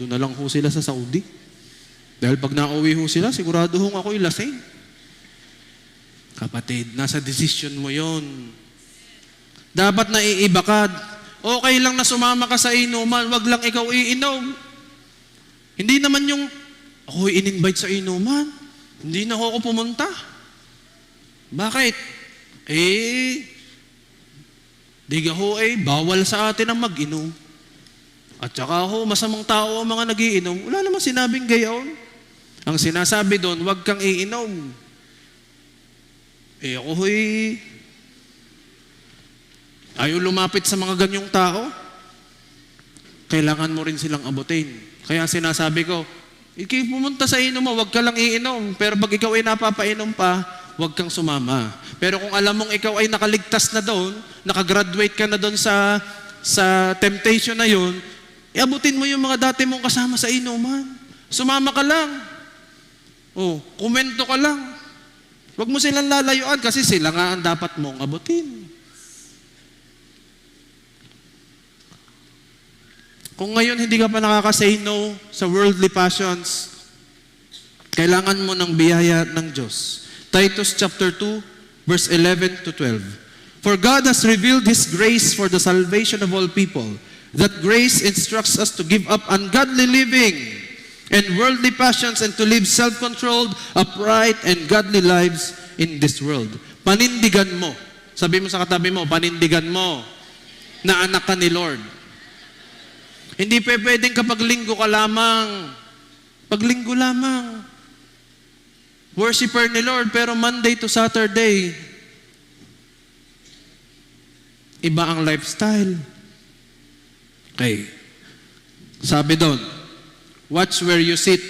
Doon na lang ho sila sa Saudi. Dahil pag nauwi ho sila, sigurado hong ako'y lasing. Kapatid, nasa decision mo yon. Dapat na iiba ka. Okay lang na sumama ka sa inuman, wag lang ikaw iinom. Hindi naman yung, ako in-invite sa inuman, hindi na ako pumunta. Bakit? Diga ho bawal sa atin ang mag-inom. At saka masamang tao ang mga nagiinom. Wala namang sinabing gayon. Ang sinasabi doon, wag kang iinom. Ako ayaw lumapit sa mga ganyong tao. Kailangan mo rin silang abutin. Kaya sinasabi ko, pumunta sa inom mo, wag ka lang iinom. Pero pag ikaw ay napapainom pa, wag kang sumama. Pero kung alam mong ikaw ay nakaligtas na doon, nakagraduate ka na doon sa temptation na yun, iabutin mo yung mga dati mong kasama sa inuman. Sumama ka lang. Komento ka lang. Wag mo silang lalayuan kasi sila nga ang dapat mong abutin. Kung ngayon hindi ka pa nakaka-say no sa worldly passions, kailangan mo ng biyaya ng Diyos. Titus chapter 2, verse 11 to 12. For God has revealed His grace for the salvation of all people. That grace instructs us to give up ungodly living and worldly passions and to live self-controlled, upright, and godly lives in this world. Panindigan mo. Sabi mo sa katabi mo, panindigan mo na anak ka ni Lord. Hindi pwedeng kapag linggo ka lamang. Paglinggo lamang. Worshipper ni Lord, pero Monday to Saturday, iba ang lifestyle. Okay. Sabi doon, watch where you sit.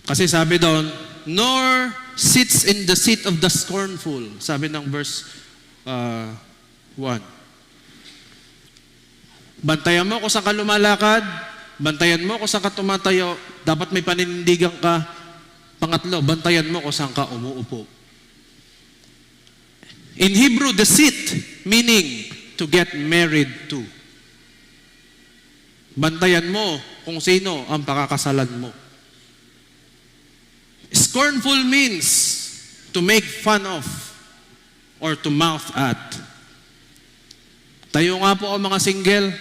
Kasi sabi doon, nor sits in the seat of the scornful. Sabi ng verse 1. Bantayan mo kung saan ka lumalakad, bantayan mo kung saan ka tumatayo, dapat may paninindigan ka. Pangatlo, bantayan mo kung saan ka umuupo. In Hebrew, the seat, meaning to get married to. Bantayan mo kung sino ang pakakasalan mo. Scornful means to make fun of or to mouth at. Tayo nga po ang mga single.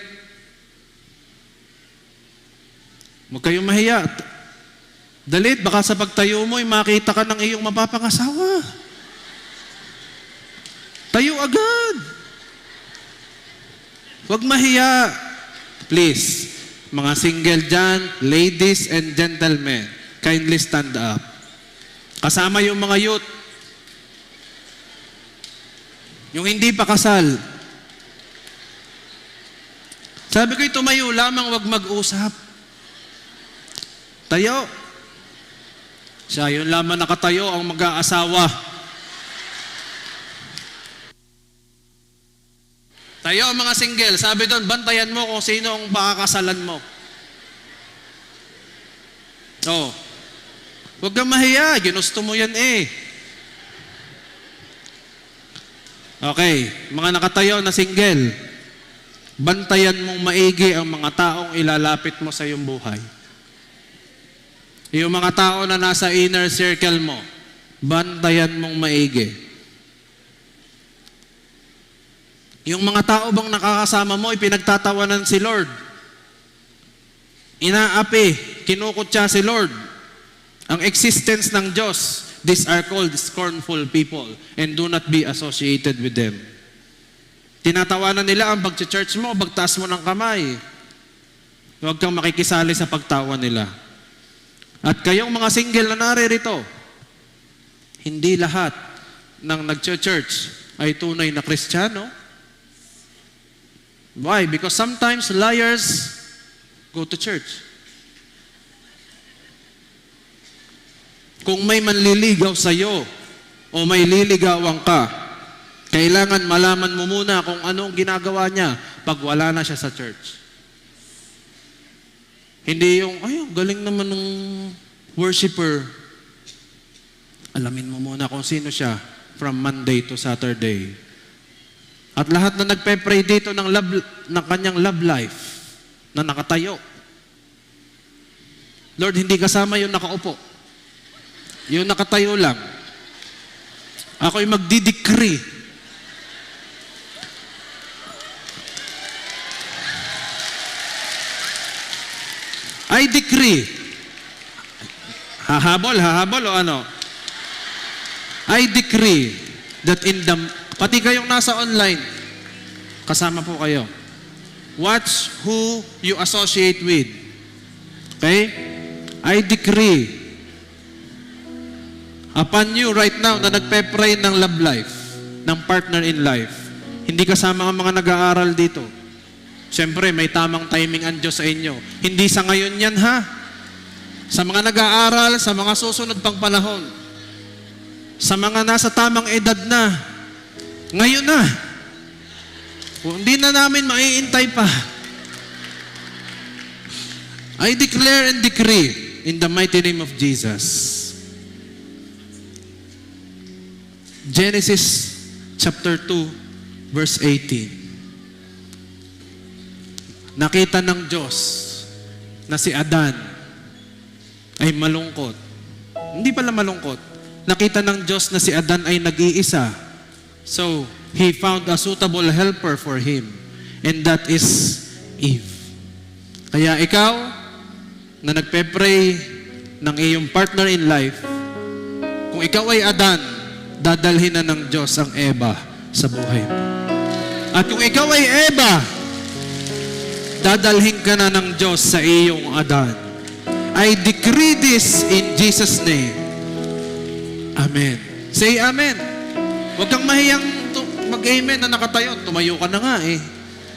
Huwag kayong mahiya. Dalit, baka sa pagtayo mo, makita ka ng iyong mapapangasawa. Tayo agad. Huwag mahiya. Please, mga single dyan, ladies and gentlemen, kindly stand up. Kasama yung mga youth. Yung hindi pa kasal. Sabi ko'y tumayo lamang, wag mag-usap. Tayo. Siya yun lamang nakatayo ang mag-aasawa. Tayo mga single, sabi doon, bantayan mo kung sino ang pakakasalan mo. Oh. Huwag kang mahiya, ginusto mo yan eh. Okay, mga nakatayo na single, bantayan mong maigi ang mga taong ilalapit mo sa iyong buhay. Yung mga tao na nasa inner circle mo, bantayan mong maigi. Yung mga tao bang nakakasama mo, ipinagtatawanan si Lord. Inaapi, kinukutya si Lord. Ang existence ng Diyos, these are called scornful people and do not be associated with them. Tinatawanan nila ang pag-church mo, pagtaas mo ng kamay. Huwag kang makikisali sa pagtawa nila. At kayong mga single na naririto, hindi lahat ng nag-church ay tunay na Kristiyano. Why? Because sometimes liars go to church. Kung may manliligaw sa iyo o may liligawan ka, kailangan malaman mo muna kung anong ginagawa niya pag wala na siya sa church. Hindi yung, ay, galing naman ng worshiper. Alamin mo muna kung sino siya from Monday to Saturday. At lahat na nagpe-pray dito ng kanyang love life na nakatayo. Lord, hindi kasama yung nakaupo. Yung nakatayo lang. Ako'y magdi-decree. I decree. Hahabol o ano? I decree that pati kayong nasa online, kasama po kayo. Watch who you associate with. Okay? I decree upon you right now na nagpe-pray ng love life, ng partner in life. Hindi kasama ang mga nag-aaral dito. Siyempre, may tamang timing ang Diyos sa inyo. Hindi sa ngayon yan, ha? Sa mga nag-aaral, sa mga susunod pang panahon, sa mga nasa tamang edad na, ngayon na. Kung hindi na namin maiintay pa. I declare and decree in the mighty name of Jesus. Genesis chapter 2, verse 18. nakita ng Diyos na si Adan ay malungkot. Hindi pala malungkot. Nakita ng Diyos na si Adan ay nag-iisa. So, He found a suitable helper for him. And that is Eve. Kaya ikaw, na nagpe-pray ng iyong partner in life, kung ikaw ay Adan, dadalhin na ng Diyos ang Eva sa buhay mo. At kung ikaw ay Eva, dadalhin ka na ng Diyos sa iyong Adan. I decree this in Jesus' name. Amen. Say amen. Huwag kang mahiyang mag-amen na nakatayo. Tumayo ka na nga eh.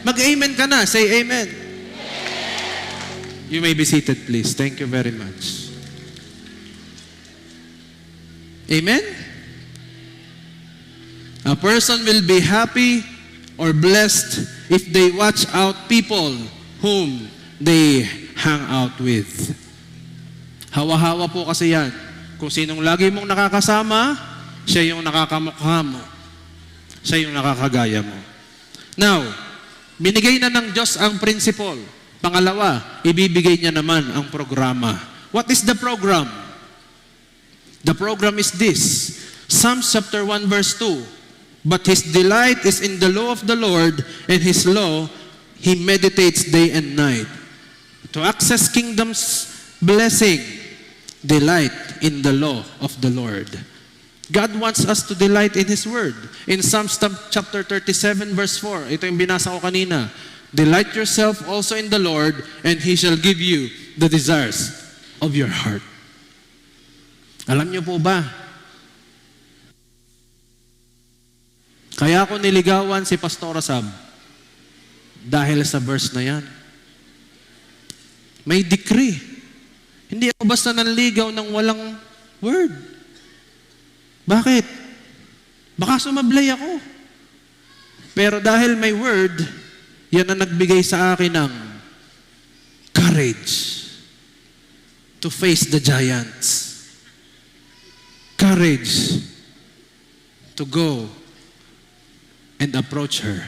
Mag-amen ka na. Say amen. You may be seated, please. Thank you very much. Amen? A person will be happy or blessed if they watch out people whom they hang out with. Hawa-hawa po kasi yan. Kung sinong lagi mong nakakasama, siya yung nakakamukha mo. Siya yung nakakagaya mo. Now, binigay na ng Diyos ang principle. Pangalawa, ibibigay niya naman ang programa. What is the program? The program is this. Psalms chapter 1 verse 2. But his delight is in the law of the Lord, and his law he meditates day and night. To access kingdom's blessing, delight in the law of the Lord. God wants us to delight in His Word. In Psalms chapter 37 verse 4, ito yung binasa ko kanina. Delight yourself also in the Lord, and He shall give you the desires of your heart. Alam niyo po ba? Kaya ako niligawan si Pastora Sab dahil sa verse na yan. May decree. Hindi ako basta nanligaw ng walang word. Bakit? Baka sumablay ako. Pero dahil may word, yan ang nagbigay sa akin ng courage to face the giants. Courage to go and approach her.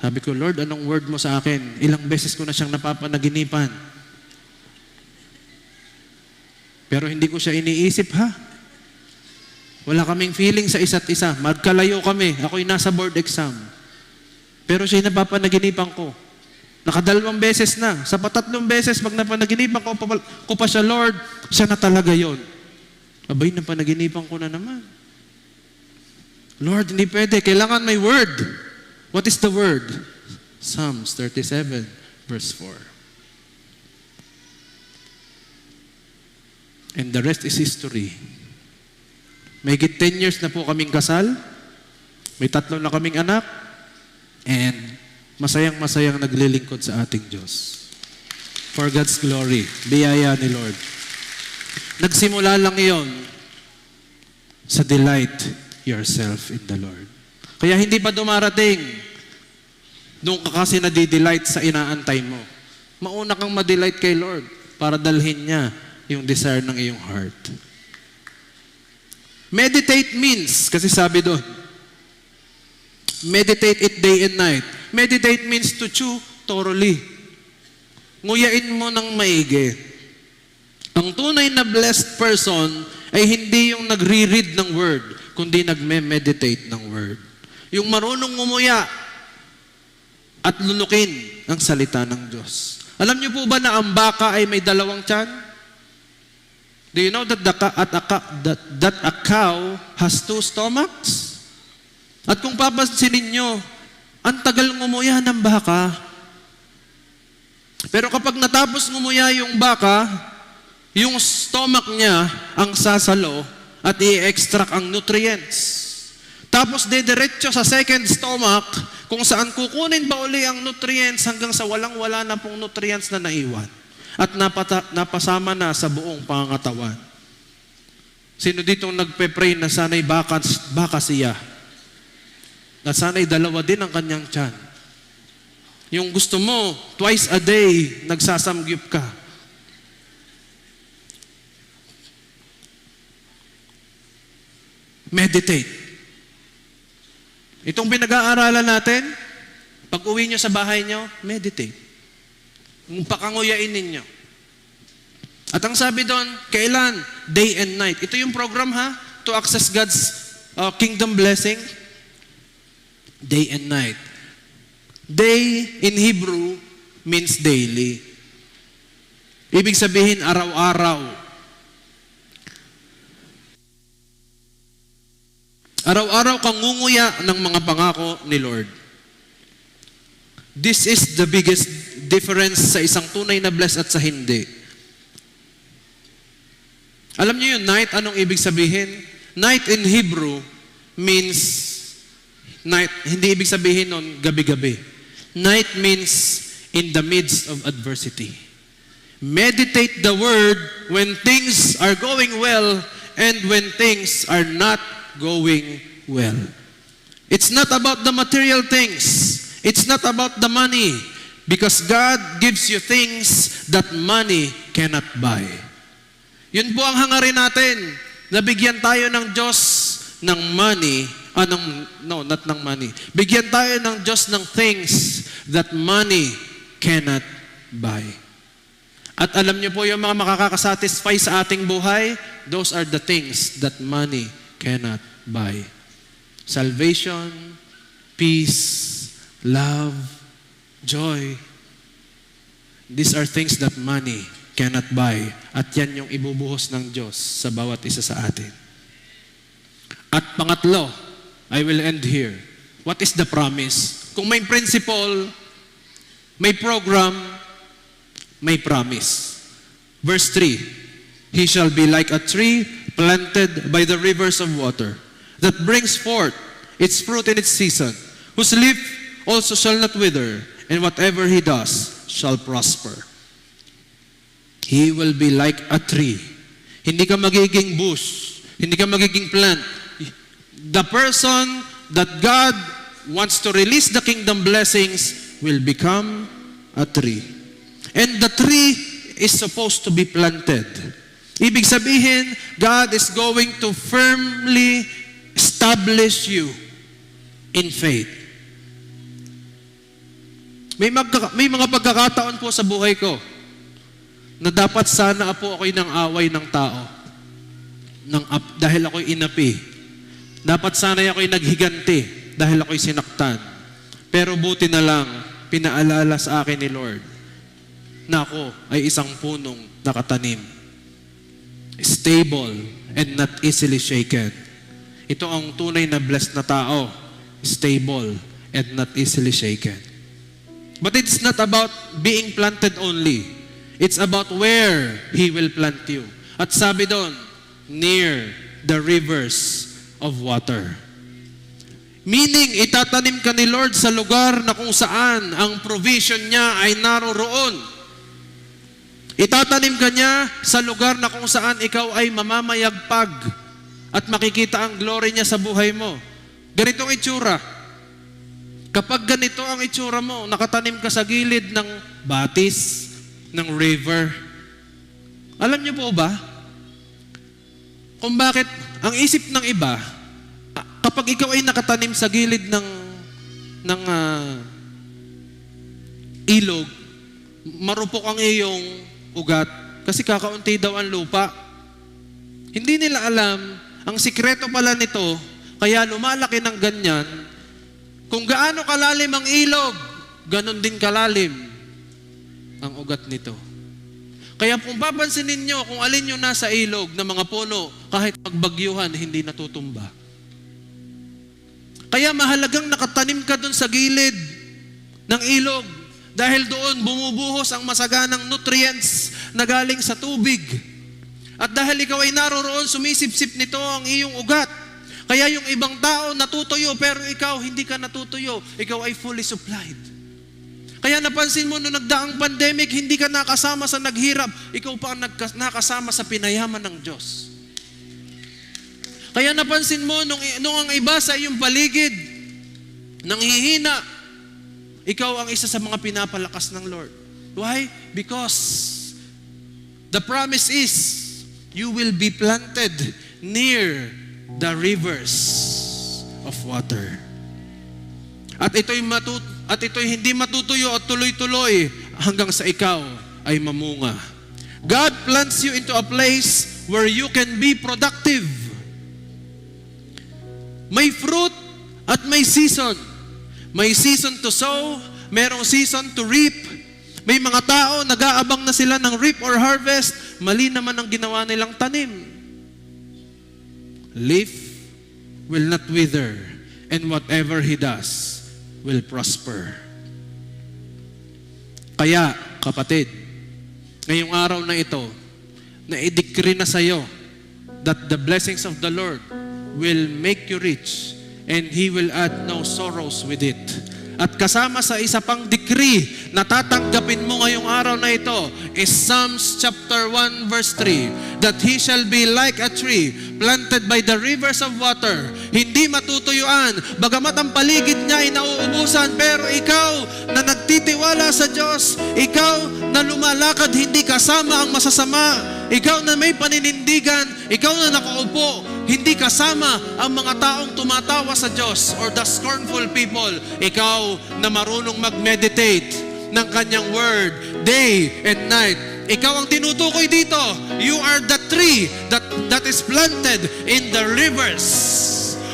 Sabi ko, Lord, anong word mo sa akin? Ilang beses ko na siyang napapanaginipan. Pero hindi ko siya iniisip, ha? Wala kaming feeling sa isa't isa. Magkalayo kami. Ako'y nasa board exam. Pero siya'y napapanaginipan ko. Nakadalawang beses na. Sa patatlong beses, pag napanaginipan ko pa siya, Lord, siya na talaga yon. Abay, napanaginipan ko na naman. Lord, hindi pwede. Kailangan may word. What is the word? Psalms 37, verse 4. And the rest is history. May 10 years na po kaming kasal. May 3 na kaming anak. And masayang-masayang naglilingkod sa ating Diyos. For God's glory. Biyaya ni Lord. Nagsimula lang iyon sa delight yourself in the Lord. Kaya hindi pa dumarating doon ka kasi nadidelight sa inaantay mo. Mauna kang madelight kay Lord para dalhin niya yung desire ng iyong heart. Meditate means, kasi sabi doon, meditate it day and night. Meditate means to chew thoroughly. Nguyain mo ng maigi. Ang tunay na blessed person ay hindi yung nagre-read ng word, kundi nagme-meditate ng word. Yung marunong ngumuya at lunukin ang salita ng Diyos. Alam niyo po ba na ang baka ay may 2 tiyan? Do you know that a cow has 2 stomachs? At kung papansinin nyo, ang tagal ngumuya ng baka. Pero kapag natapos ngumuya yung baka, yung stomach niya ang sasalo at i-extract ang nutrients. Tapos dediretso sa second stomach kung saan kukunin pa uli ang nutrients hanggang sa walang-wala na pong nutrients na naiwan. At napasama na sa buong pangangatawan. Sino ditong nagpe-pray na sana'y baka siya? Na sana'y 2 din ang kanyang tiyan. Yung gusto mo, twice a day, nagsasamgyup ka. Meditate. Itong pinag-aaralan natin, Pag uwi nyo sa bahay nyo, meditate. Pakanguyain ninyo. At ang sabi doon, kailan? Day and night. Ito yung program ha, to access God's kingdom blessing. Day and night. Day in Hebrew means daily. Ibig sabihin, araw-araw. Araw-araw kang ngunguya ng mga pangako ni Lord. This is the biggest difference sa isang tunay na blessed at sa hindi. Alam niyo yun, night, anong ibig sabihin? Night in Hebrew means night. Hindi ibig sabihin nun, gabi-gabi. Night means in the midst of adversity. Meditate the word when things are going well and when things are not going well. It's not about the material things. It's not about the money. Because God gives you things that money cannot buy. Yun po ang hangarin natin. Nabigyan tayo ng Diyos ng money. Not ng money. Bigyan tayo ng Diyos ng things that money cannot buy. At alam niyo po yung mga makakasatisfy sa ating buhay, those are the things that money cannot buy. Salvation, peace, love, joy. These are things that money cannot buy. At yan yung ibubuhos ng Diyos sa bawat isa sa atin. At pangatlo, I will end here. What is the promise? Kung may principle, may program, may promise. Verse 3, He shall be like a tree planted by the rivers of water, that brings forth its fruit in its season, whose leaf also shall not wither, and whatever he does shall prosper. He will be like a tree. Hindi ka magiging bush. Hindi ka magiging plant. The person that God wants to release the kingdom blessings will become a tree. And the tree is supposed to be planted. Ibig sabihin, God is going to firmly establish you in faith. May mga pagkakataon po sa buhay ko na dapat sana po ako'y ng away ng tao dahil ako'y inapi. Dapat sana ako'y naghiganti dahil ako'y sinaktan. Pero buti na lang, pinaalala sa akin ni Lord na ako ay isang punong nakatanim. Stable and not easily shaken. Ito ang tunay na blessed na tao. Stable and not easily shaken. But it's not about being planted only. It's about where He will plant you. At sabi doon, near the rivers of water. Meaning, itatanim ka ni Lord sa lugar na kung saan ang provision niya ay naroroon. Itatanim ka niya sa lugar na kung saan ikaw ay mamamayagpag at makikita ang glory niya sa buhay mo. Ganitong itsura. Kapag ganito ang itsura mo, nakatanim ka sa gilid ng batis, ng river. Alam niyo po ba? Kung bakit ang isip ng iba, kapag ikaw ay nakatanim sa gilid ng ilog, marupok ang iyong ugat kasi kakaunti daw ang lupa. Hindi nila alam, ang sikreto pala nito, kaya lumalaki ng ganyan, kung gaano kalalim ang ilog, ganon din kalalim ang ugat nito. Kaya kung papansin ninyo, kung alin yung nasa ilog ng mga puno, kahit magbagyuhan, hindi natutumba. Kaya mahalagang nakatanim ka dun sa gilid ng ilog. Dahil doon bumubuhos ang masaganang nutrients na galing sa tubig. At dahil ikaw ay naroroon, sumisipsip nito ang iyong ugat. Kaya yung ibang tao natutuyo, pero ikaw hindi ka natutuyo. Ikaw ay fully supplied. Kaya napansin mo nung nagdaang pandemic, hindi ka nakasama sa naghirap. Ikaw pa ang nakasama sa pinayaman ng Diyos. Kaya napansin mo nung ang iba sa iyong paligid, nanghihina, ikaw ang isa sa mga pinapalakas ng Lord. Why? Because the promise is, you will be planted near the rivers of water. At ito'y at ito'y hindi matutuyo at tuloy-tuloy hanggang sa ikaw ay mamunga. God plants you into a place where you can be productive. May fruit at may season. May season to sow, merong season to reap. May mga tao, nag-aabang na sila ng reap or harvest, mali naman ang ginawa nilang tanim. Leaf will not wither, and whatever he does will prosper. Kaya, kapatid, ngayong araw na ito, na-i-decree na sa'yo that the blessings of the Lord will make you rich, and He will add no sorrows with it. At kasama sa isa pang decree na tatanggapin mo ngayong araw na ito is Psalms chapter 1 verse 3, that he shall be like a tree planted by the rivers of water, hindi matutuyuan, bagamat ang paligid niya ay nauubusan, pero ikaw na nagtitiwala sa Diyos, ikaw na lumalakad hindi kasama ang masasama, ikaw na may paninindigan, ikaw na nakaupo, hindi kasama ang mga taong tumatawa sa Diyos or the scornful people, ikaw na marunong mag-meditate ng kanyang word day and night. Ikaw ang tinutukoy dito. You are the tree that is planted in the rivers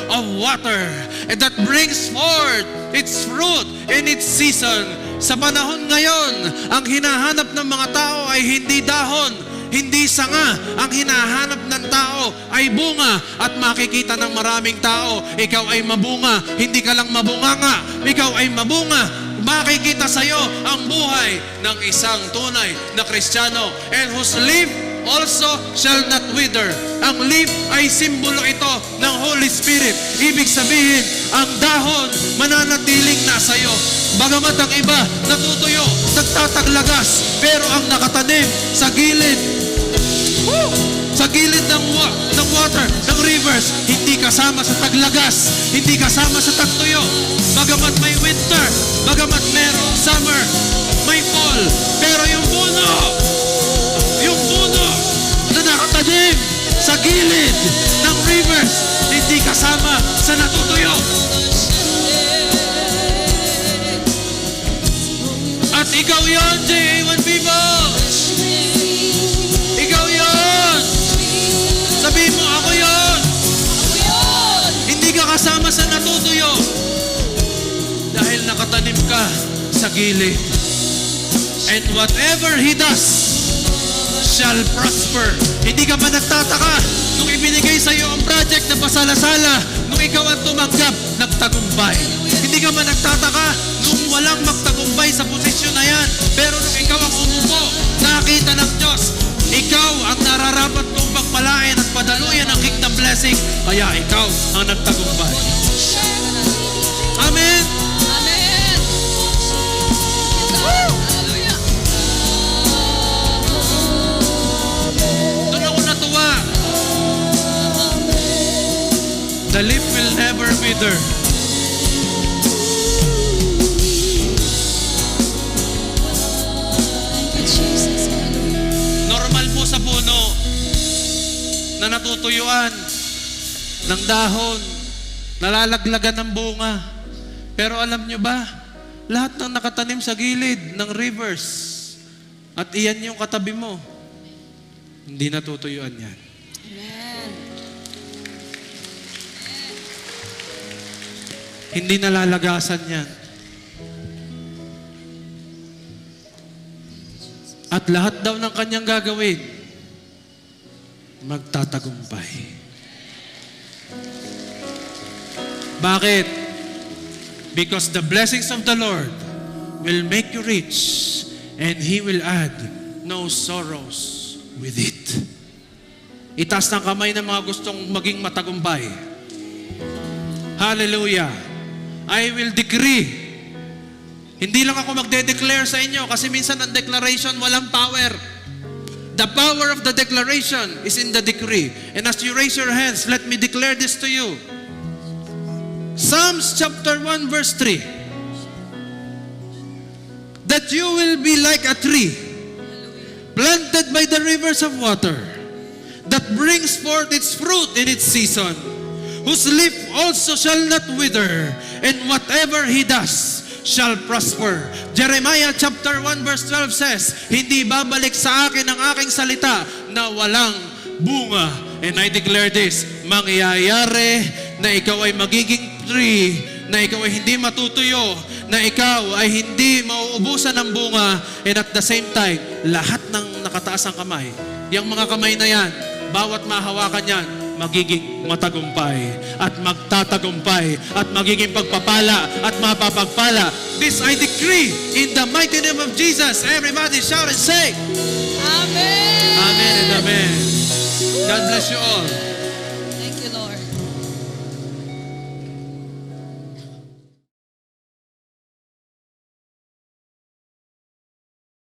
of water and that brings forth its fruit in its season. Sa panahon ngayon, ang hinahanap ng mga tao ay hindi dahon, hindi sanga. Ang hinahanap ng tao ay bunga, at makikita ng maraming tao, ikaw ay mabunga. Hindi ka lang mabunganga, ikaw ay mabunga. Makikita sa iyo ang buhay ng isang tunay na Kristiyano, and whose leaf also shall not wither. Ang leaf ay simbolo ito ng Holy Spirit. Ibig sabihin, ang dahon mananatiling nasa iyo. Bagamat ang iba natutuyo, nagtataglagas, pero ang nakatanim sa gilid, sa gilid ng water, ng rivers, hindi kasama sa taglagas, hindi kasama sa tagtuyo. Bagamat may winter, bagamat merong summer, may fall, pero yung puno na nakatanim sa gilid ng rivers, hindi kasama sa natutuyo. At ikaw yun, JA1 people! Ikaw yun! Sabihin mo, ako yun! Hindi ka kasama sa natutuyo dahil nakatanim ka sa gilid. And whatever he does shall prosper. Hindi ka ba nagtataka nung ibinigay sa iyo ang project na pasalasala, nung ikaw ang tumanggap, nagtagumpay? Hindi ka ba nagtataka nung walang magtagumpay sa posisyon na yan, pero nung ikaw ang umupo, nakita ng Diyos, ikaw ang nararapat kong pagpalain at padaluyan ng kingdom blessing, kaya ikaw ang nagtagumpay. Amen? Amen. Hallelujah. Doon ako natuwa. The leaf will never wither. Jesus. Normal po sa puno na natutuyuan ng dahon, nalalaglagan ng bunga. Pero alam nyo ba, lahat ng nakatanim sa gilid ng rivers, at iyan yung katabi mo, hindi natutuyuan yan. Amen. Hindi nalalagasan yan. At lahat daw ng kanyang gagawin, magtatagumpay. Bakit? Because the blessings of the Lord will make you rich, and He will add no sorrows with it. Itaas ng kamay ng mga gustong maging matagumpay. Hallelujah. I will decree. Hindi lang ako magde-declare sa inyo kasi minsan ang declaration walang power. The power of the declaration is in the decree. And as you raise your hands, let me declare this to you. Psalms chapter 1 verse 3. That you will be like a tree planted by the rivers of water, that brings forth its fruit in its season, whose leaf also shall not wither, and whatever he does shall prosper. Jeremiah chapter 1 verse 12 says, hindi babalik sa akin ang aking salita na walang bunga. And I declare this, mangyayari na ikaw ay magiging tree, na ikaw ay hindi matutuyo, na ikaw ay hindi mauubusan ng bunga, and at the same time, lahat ng nakataas ang kamay, yung mga kamay na yan, bawat mahawakan yan, magiging matagumpay at magtatagumpay at magiging pagpapala at mapapagpala. This I decree in the mighty name of Jesus. Everybody shout and say, Amen. Amen and Amen. God bless you all. Thank you, Lord.